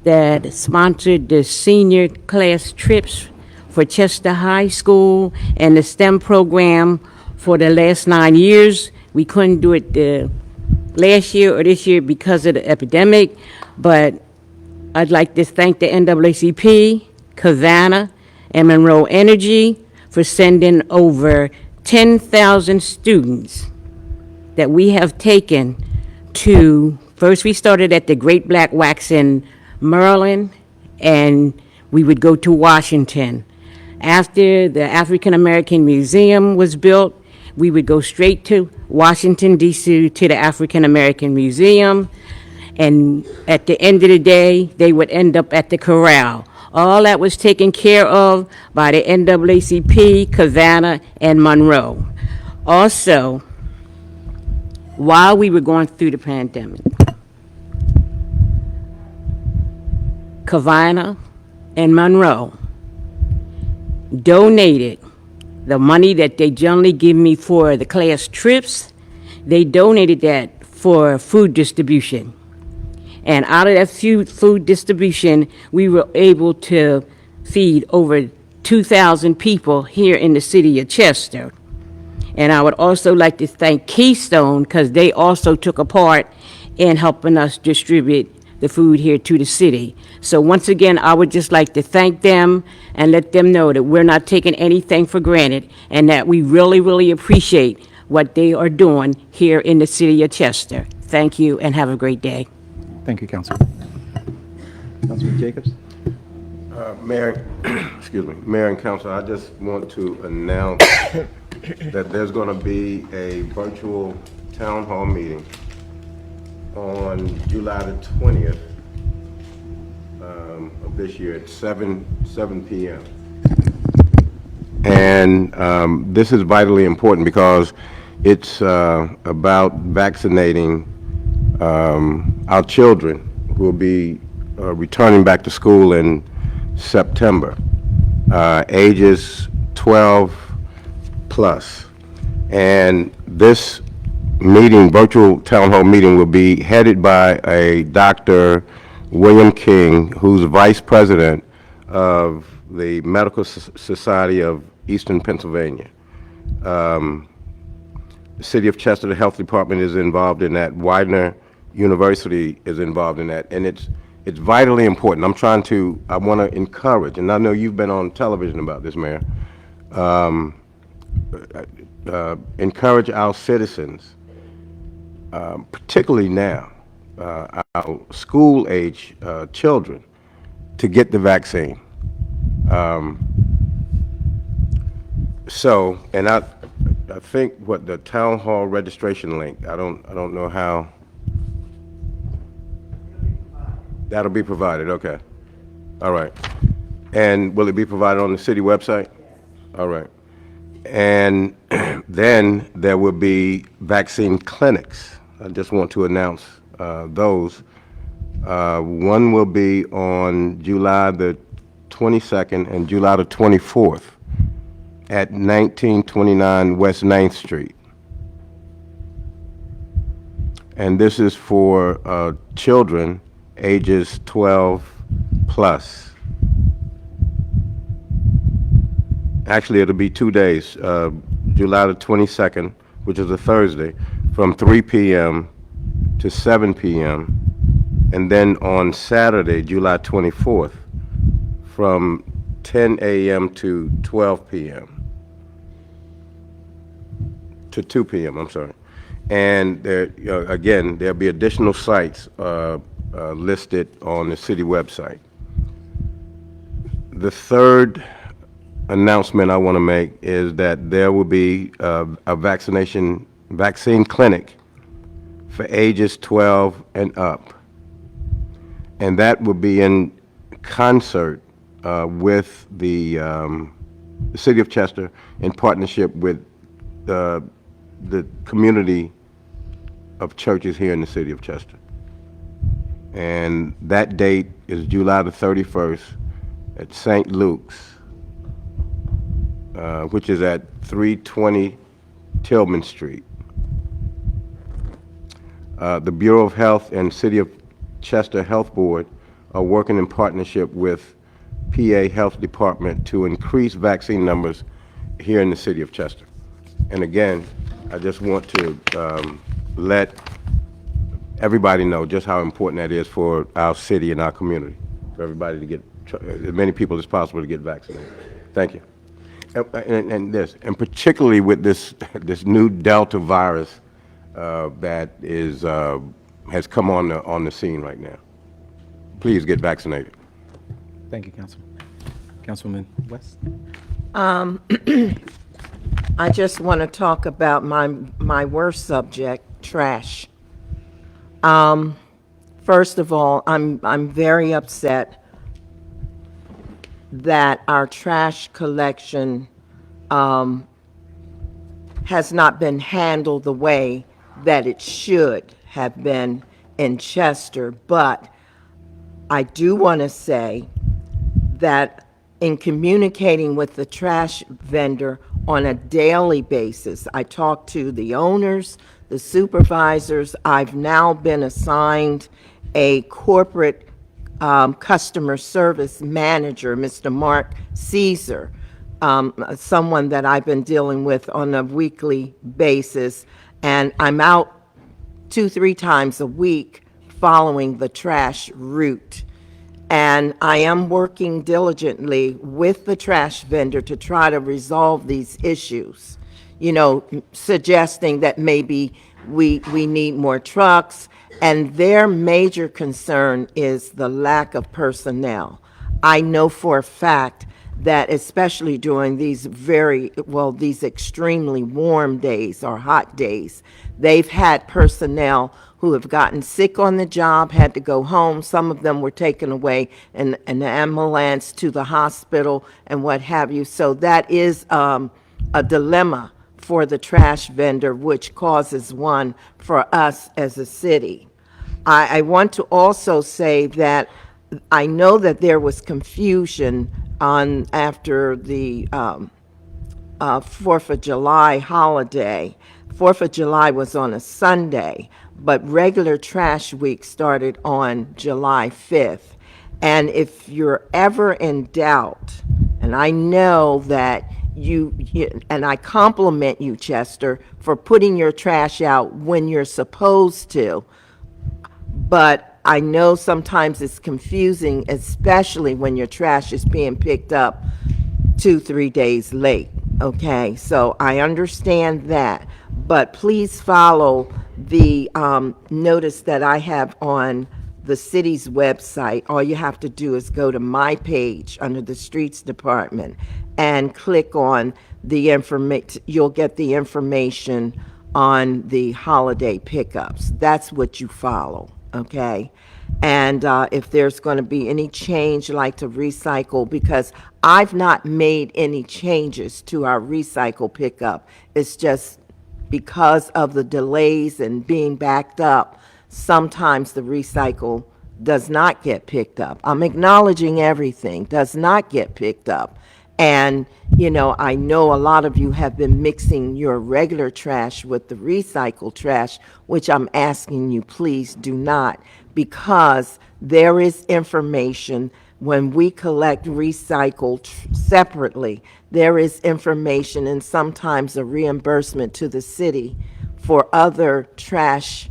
that sponsored the senior class trips for Chester High School and the STEM program for the last 9 years. We couldn't do it the last year or this year because of the epidemic, but I'd like to thank the NAACP, Cavana, and Monroe Energy for sending over 10,000 students that we have taken to, first we started at the Great Black Wax in Maryland, and we would go to Washington. After the African American Museum was built, we would go straight to Washington, D.C. to the African American Museum, and at the end of the day, they would end up at the Corral. All that was taken care of by the NAACP, Cavana, and Monroe. Also, while we were going through the pandemic, Cavana and Monroe donated the money that they generally give me for the class trips. They donated that for food distribution. And out of that food distribution, we were able to feed over 2,000 people here in the city of Chester. And I would also like to thank Keystone, because they also took a part in helping us distribute the food here to the city. So once again, I would just like to thank them and let them know that we're not taking anything for granted and that we really, really appreciate what they are doing here in the city of Chester. Thank you and have a great day. Thank you, Council. Councilman Jacobs? Mayor, excuse me, Mayor and Council, I just want to announce that there's going to be a virtual town hall meeting on July the 20th of this year at 7 p.m. And this is vitally important because it's about vaccinating our children who will be returning back to school in September, ages 12 plus. And this meeting, virtual town hall meeting, will be headed by a Dr. William King, who's vice president of the Medical Society of Eastern Pennsylvania. The City of Chester, the Health Department is involved in that. Widener University is involved in that, and it's vitally important. I want to encourage, and I know you've been on television about this, Mayor, encourage our citizens, particularly now, our school-age children, to get the vaccine. So, and I think what the town hall registration link, I don't know how. That'll be provided, okay. All right. And will it be provided on the city website? All right. And then there will be vaccine clinics. I just want to announce those One will be on July the 22nd and July the 24th at 1929 West 9th Street. And this is for children ages 12 plus. Actually, it'll be 2 days, July the 22nd, which is a Thursday, from 3 p.m. to 7 p.m. And then on Saturday, July 24th, from 10 a.m. to 12 p.m. to 2 p.m., I'm sorry. And there, again, there'll be additional sites listed on the city website. The third announcement I want to make is that there will be a vaccine clinic for ages 12 and up. And that will be in concert with the City of Chester in partnership with the community of churches here in the City of Chester. And that date is July the 31st at St. Luke's, which is at 320 Tillman Street. The Bureau of Health and City of Chester Health Board are working in partnership with PA Health Department to increase vaccine numbers here in the City of Chester. And again, I just want to let everybody know just how important that is for our city and our community, for everybody to get, as many people as possible to get vaccinated. Thank you. And particularly with this new Delta virus that has come on the scene right now. Please get vaccinated. Thank you, Councilman. Councilman West? I just want to talk about my worst subject, trash. First of all, I'm very upset that our trash collection has not been handled the way that it should have been in Chester. But I do want to say that in communicating with the trash vendor on a daily basis, I talk to the owners, the supervisors. I've now been assigned a corporate customer service manager, Mr. Mark Caesar, someone that I've been dealing with on a weekly basis. And I'm out 2-3 times a week following the trash route. And I am working diligently with the trash vendor to try to resolve these issues, you know, suggesting that maybe we need more trucks. And their major concern is the lack of personnel. I know for a fact that especially during these these extremely warm days or hot days, they've had personnel who have gotten sick on the job, had to go home. Some of them were taken away in an ambulance to the hospital and what have you. So that is a dilemma for the trash vendor, which causes one for us as a city. I want to also say that I know that there was confusion after the 4th of July holiday. 4th of July was on a Sunday, but regular trash week started on July 5th. And if you're ever in doubt, and I know that and I compliment you, Chester, for putting your trash out when you're supposed to, but I know sometimes it's confusing, especially when your trash is being picked up 2-3 days late, okay? So I understand that, but please follow the notice that I have on the city's website. All you have to do is go to my page under the Streets Department and click on the information. You'll get the information on the holiday pickups. That's what you follow, okay? And if there's going to be any change, like to recycle, because I've not made any changes to our recycle pickup. It's just because of the delays and being backed up, sometimes the recycle does not get picked up. I'm acknowledging everything, does not get picked up. And, you know, I know a lot of you have been mixing your regular trash with the recycled trash, which I'm asking you, please do not, because there is information when we collect recycled separately, there is information and sometimes a reimbursement to the city for other trash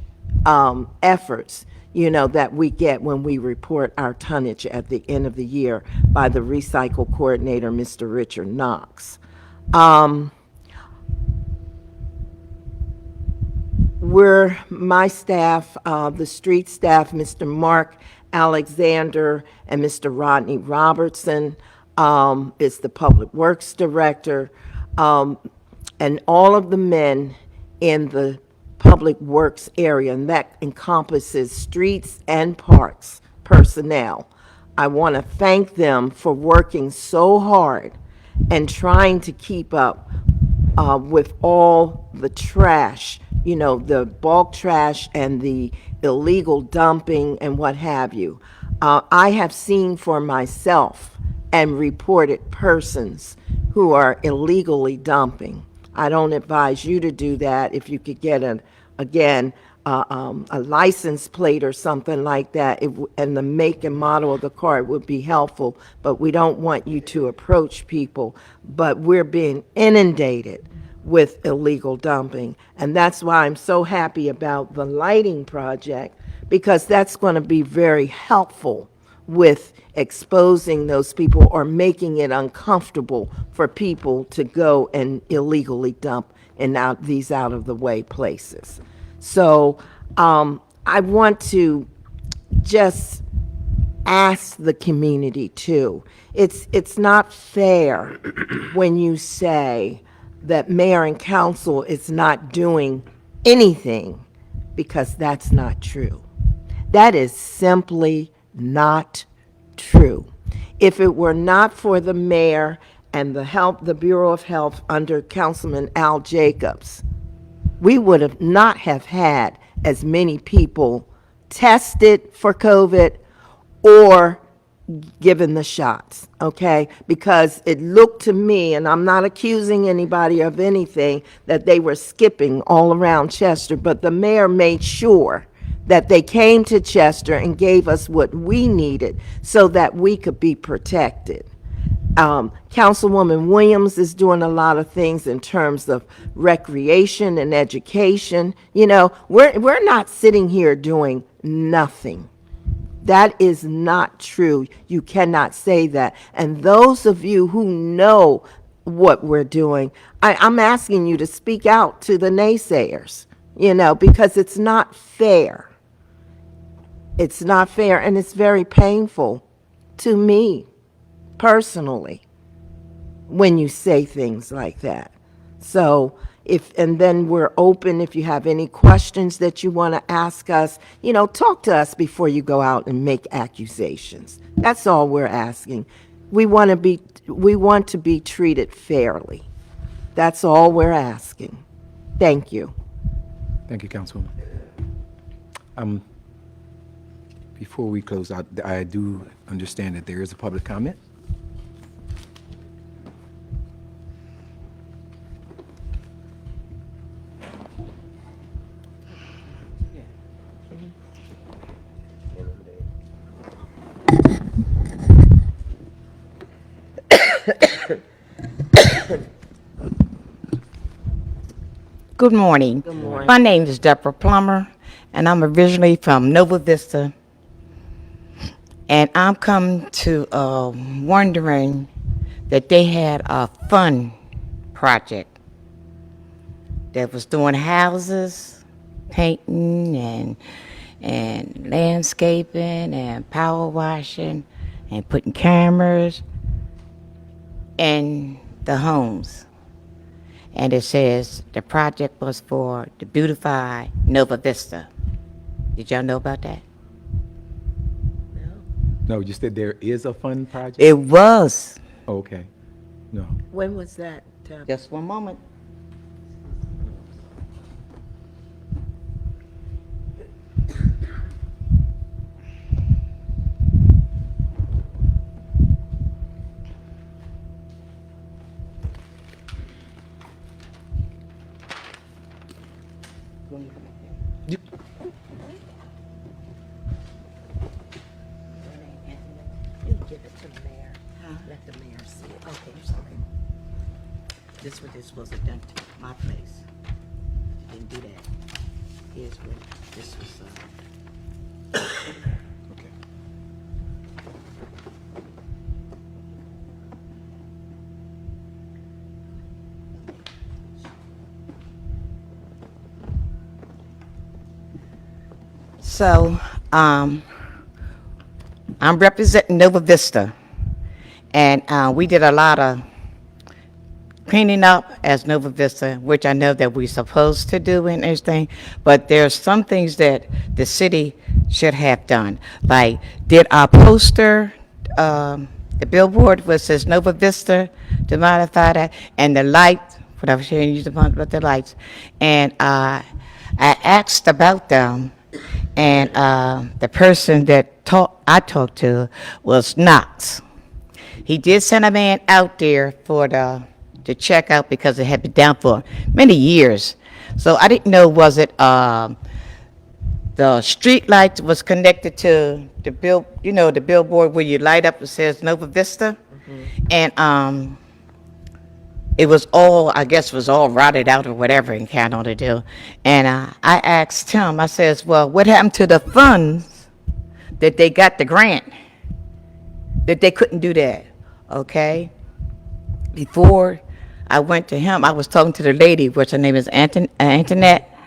efforts, you know, that we get when we report our tonnage at the end of the year by the recycle coordinator, Mr. Richard Knox. My staff, the street staff, Mr. Mark Alexander and Mr. Rodney Robertson, is the Public Works Director, and all of the men in the Public Works area, and that encompasses streets and parks personnel. I want to thank them for working so hard and trying to keep up with all the trash, you know, the bulk trash and the illegal dumping and what have you. I have seen for myself and reported persons who are illegally dumping. I don't advise you to do that. If you could get a license plate or something like that, and the make and model of the car would be helpful, but we don't want you to approach people. But we're being inundated with illegal dumping, and that's why I'm so happy about the lighting project, because that's going to be very helpful with exposing those people or making it uncomfortable for people to go and illegally dump in these out-of-the-way places. So I want to just ask the community too. It's not fair when you say that mayor and council is not doing anything, because that's not true. That is simply not true. If it were not for the mayor and the Bureau of Health under Councilman Al Jacobs, we would have not have had as many people tested for COVID or given the shots, okay? Because it looked to me, and I'm not accusing anybody of anything, that they were skipping all around Chester, but the mayor made sure that they came to Chester and gave us what we needed so that we could be protected. Councilwoman Williams is doing a lot of things in terms of recreation and education. You know, we're not sitting here doing nothing. That is not true. You cannot say that. And those of you who know what we're doing, I'm asking you to speak out to the naysayers, you know, because it's not fair. It's not fair, and it's very painful to me personally when you say things like that. So and then we're open if you have any questions that you want to ask us, you know, talk to us before you go out and make accusations. That's all we're asking. We want to be treated fairly. That's all we're asking. Thank you. Thank you, Councilwoman. Before we close out, I do understand that there is a public comment. Good morning. Good morning. My name is Deborah Plummer, and I'm originally from Nova Vista. And I'm come to wondering that they had a fun project that was doing houses, painting and landscaping and power washing and putting cameras in the homes. And it says the project was for to beautify Nova Vista. Did y'all know about that? No, you said there is a fund project? It was. Oh, okay. No. When was that, Tab? Just one moment. Give it to the mayor. Let the mayor see it. Okay, I'm sorry. This what this was done to my place. You didn't do that. Here's what this was. Okay. So, I'm representing Nova Vista, and we did a lot of cleaning up as Nova Vista, which I know that we're supposed to do and everything, but there's some things that the city should have done. Like, did our poster, the billboard where it says Nova Vista, to modify that, and the light, what I was hearing you about the lights, and I asked about them, and the person that I talked to was Knox. He did send a man out there to check out because it had been down for many years. So I didn't know, was it the street light was connected to the the billboard where you light up, it says Nova Vista, and it was all, I guess, was all rotted out or whatever and kind of to do. And I asked him, I says, well, what happened to the funds that they got the grant, that they couldn't do that, okay? Before I went to him, I was talking to the lady, which her name is Antoinette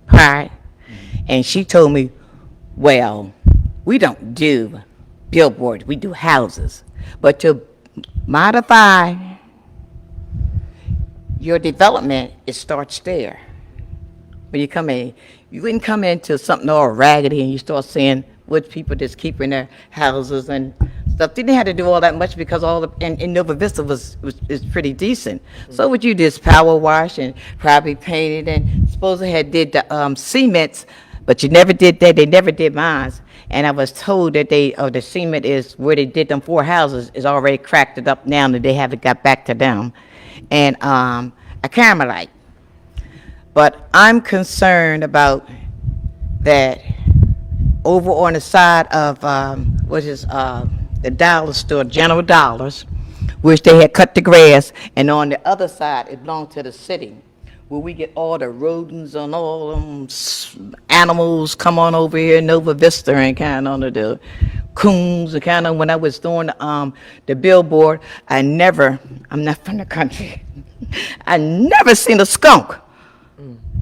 Pride, and she told me, well, we don't do billboards, we do houses. But to modify your development, it starts there. When you come in, you wouldn't come into something all raggedy and you start seeing what people just keeping their houses and stuff. They didn't have to do all that much because and Nova Vista is pretty decent. So would you just power wash and probably paint it, and suppose they had did the cements, but you never did that. They never did mine. And I was told that the cement is where they did them 4 houses is already cracked it up now, and they haven't got back to them. And a Carmelite. But I'm concerned about that over on the side of, the dollar store, General Dollars, which they had cut the grass, and on the other side, it belonged to the city, where we get all the rodents and all them animals come on over here in Nova Vista and kind of the coons and kind of, when I was doing the billboard, I'm not from the country. I never seen a skunk.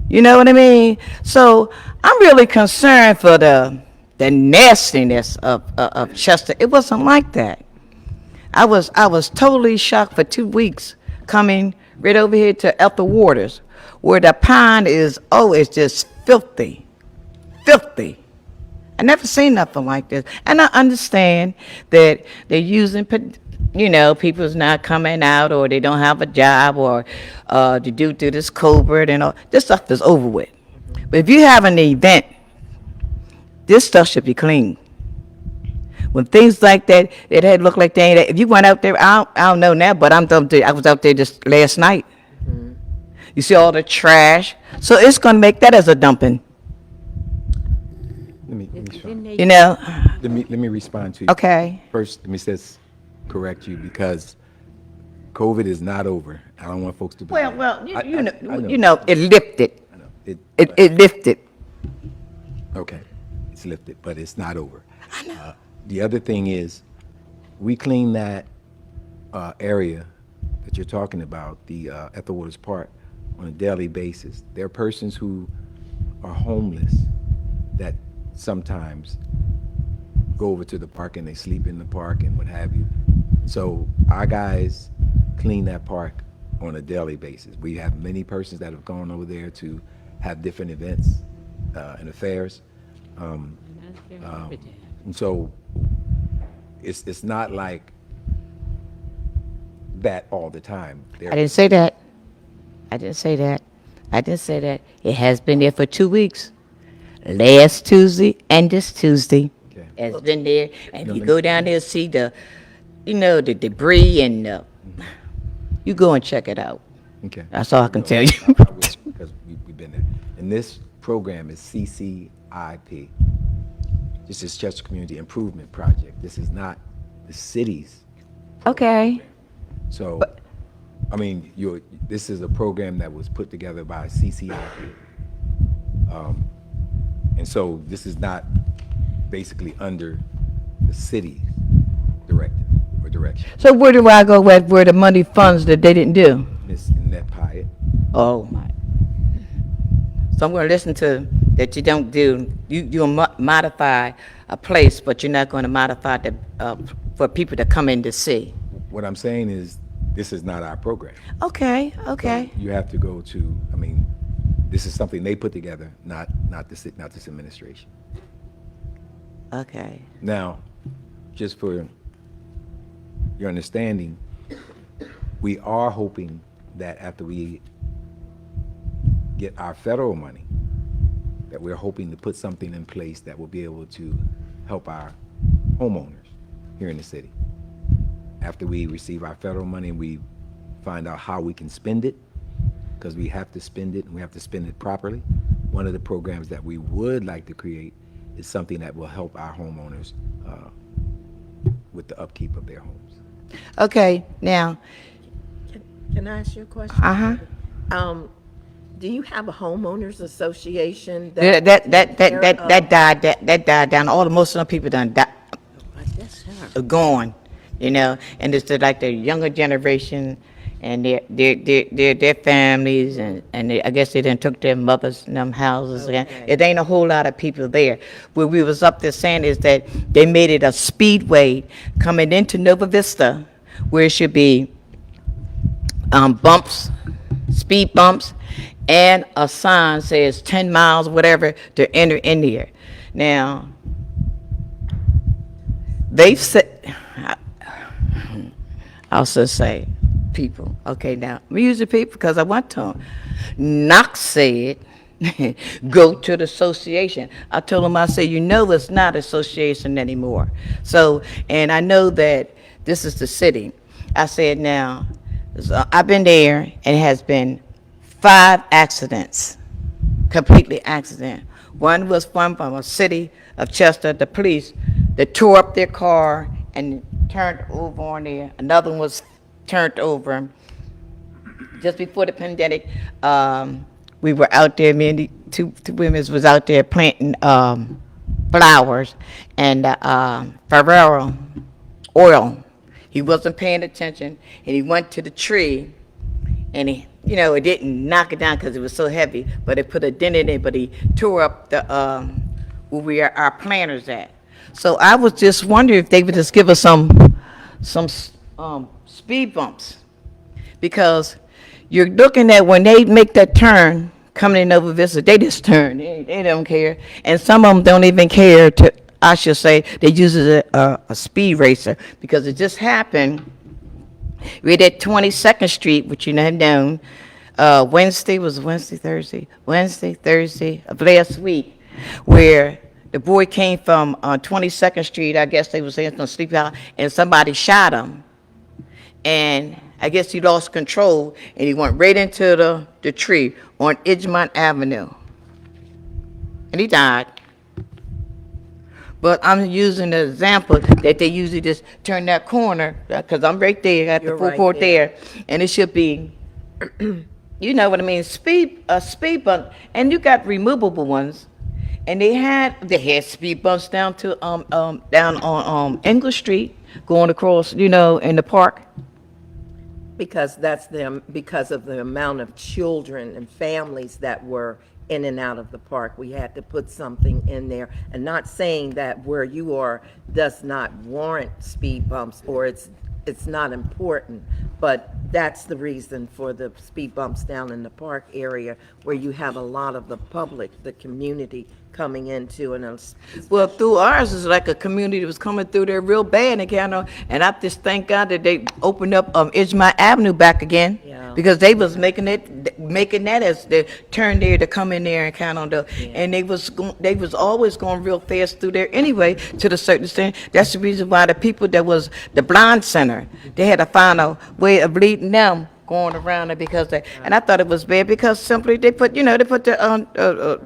You know what I mean? So I'm really concerned for the nastiness of Chester. It wasn't like that. I was totally shocked for 2 weeks coming right over here to Ethel Waters, where the pond is, it's just filthy. Filthy. I never seen nothing like this. And I understand that they're using, people's not coming out, or they don't have a job, or due to this COVID and all. This stuff is over with. But if you have an event, this stuff should be clean. When things like that, it had looked like they ain't. If you went out there, I don't know now, but I was out there just last night. You see all the trash. So it's going to make that as a dumping. Let me respond. You know? Let me respond to you. Okay. First, let me just correct you, because COVID is not over. I don't want folks to believe. Well, I you know, it lifted. I know. It lifted. Okay, it's lifted, but it's not over. The other thing is, we clean that area that you're talking about, the Ethel Waters Park, on a daily basis. There are persons who are homeless that sometimes go over to the park and they sleep in the park and what have you. So our guys clean that park on a daily basis. We have many persons that have gone over there to have different events and affairs. And so it's not like that all the time. I didn't say that. It has been there for 2 weeks. Last Tuesday and this Tuesday. Okay. It's been there. And No, you let go me- down there, see the debris, and you go and check it out. Okay. That's all I can tell you. I will, because we've been there. And this program is CCIP. This is Chester Community Improvement Project. This is not the city's. Okay. So, I mean, this is a program that was put together by CCIP. And so this is not basically under the city's directive or direction. So where do I go with where the money funds that they didn't do? Ms. Annette Pyatt. Oh, my. So I'm going to listen to that you don't do, you'll modify a place, but you're not going to modify the, for people to come in to see. What I'm saying is, this is not our program. Okay, okay. You have to go to, I mean, this is something they put together, not this administration. Okay. Now, just for your understanding, we are hoping that after we get our federal money, that we're hoping to put something in place that will be able to help our homeowners here in the city. After we receive our federal money, we find out how we can spend it, because we have to spend it and we have to spend it properly. One of the programs that we would like to create is something that will help our homeowners with the upkeep of their homes. Okay, now, Can I ask you a question? uh-huh. Do you have a homeowners association That died down. All the most of the people done died, gone, you know. And it's like the younger generation and their families, and I guess they done took their mothers in them houses again. It ain't a whole lot of people there. What we was up there saying is that they made it a speedway coming into Nova Vista, where it should be bumps, speed bumps, and a sign says 10 miles, whatever, to enter in there. Now, they've said, I'll just say people. Okay, now, I'm using people because I want to. Knox said, go to the association. I told him, I said, you know it's not association anymore. So, and I know that this is the city. I said, now, I've been there, and it has been 5 accidents, completely accident. One was from a city of Chester, the police, that tore up their car and turned over on there. Another one was turned over just before the pandemic. We were out there, me and the two women was out there planting flowers, and Ferrero oil. He wasn't paying attention, and he went to the tree, and he, you know, it didn't knock it down because it was so heavy, but it put a dent in it, but he tore up the, where we are, our planters at. So I was just wondering if they would just give us some speed bumps, because you're looking at when they make that turn coming in Nova Vista, they just turn, they don't care, and some of them don't even care to, I should say, they use it as a speed racer, because it just happened right at 22nd Street, which you have known, Wednesday of last week, where the boy came from 22nd Street. I guess they was saying to sleep out, and somebody shot him. And I guess he lost control, and he went right into the tree on Edgemont Avenue. And he died. But I'm using the example that they usually just turn that corner, because I'm right there, got the You're full right court there. there, and it should be, you know what I mean, speed bump, and you got removable ones, and they had speed bumps down to down on English Street, going across, you know, in the park. Because that's them, because of the amount of children and families that were in and out of the park. We had to put something in there, and not saying that where you are does not warrant speed bumps or it's not important, but that's the reason for the speed bumps down in the park area where you have a lot of the public, the community coming into, and Well, through ours is like a community that was coming through there real bad, and kind of, and I just thank God that they opened up Edgemont Avenue back again. Yeah. Because they was making that as the turn there to come in there and kind of and they was always going real fast through there anyway, to the certain extent. That's the reason why the people that was the blind center, they had to find a way of leading them going around it, because they, and I thought it was bad because simply they put, you know, they put the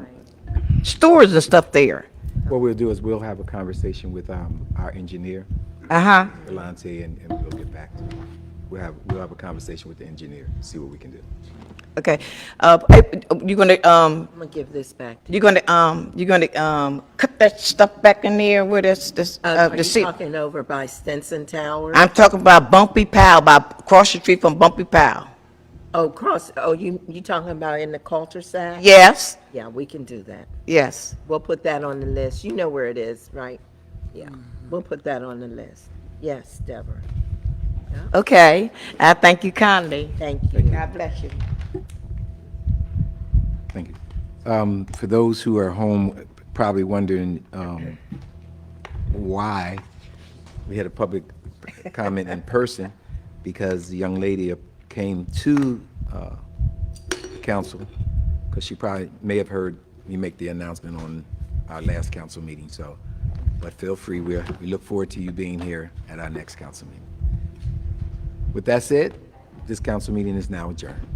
stores and stuff there. What we'll do is we'll have a conversation with our engineer, Uh-huh. Delante, and we'll get back to you. We'll have a conversation with the engineer, see what we can do. Okay. You gonna, I'm gonna give this back to you. you gonna cut that stuff back in there where this, Are the you seat? talking over by Stinson Tower? I'm talking about Bumpy Powell, by across the street from Bumpy Powell. You talking about in the cul-de-sac? Yes, Yeah, we can do that. yes. We'll put that on the list. You know where it is, right? Yeah, we'll put that on the list. Yes, Deborah. Okay. I thank you kindly. Thank you. God bless you. Thank you. For those who are home, probably wondering why we had a public comment in person, because the young lady came to council, because she probably may have heard me make the announcement on our last council meeting, so, but feel free, we look forward to you being here at our next council meeting. With that said, this council meeting is now adjourned.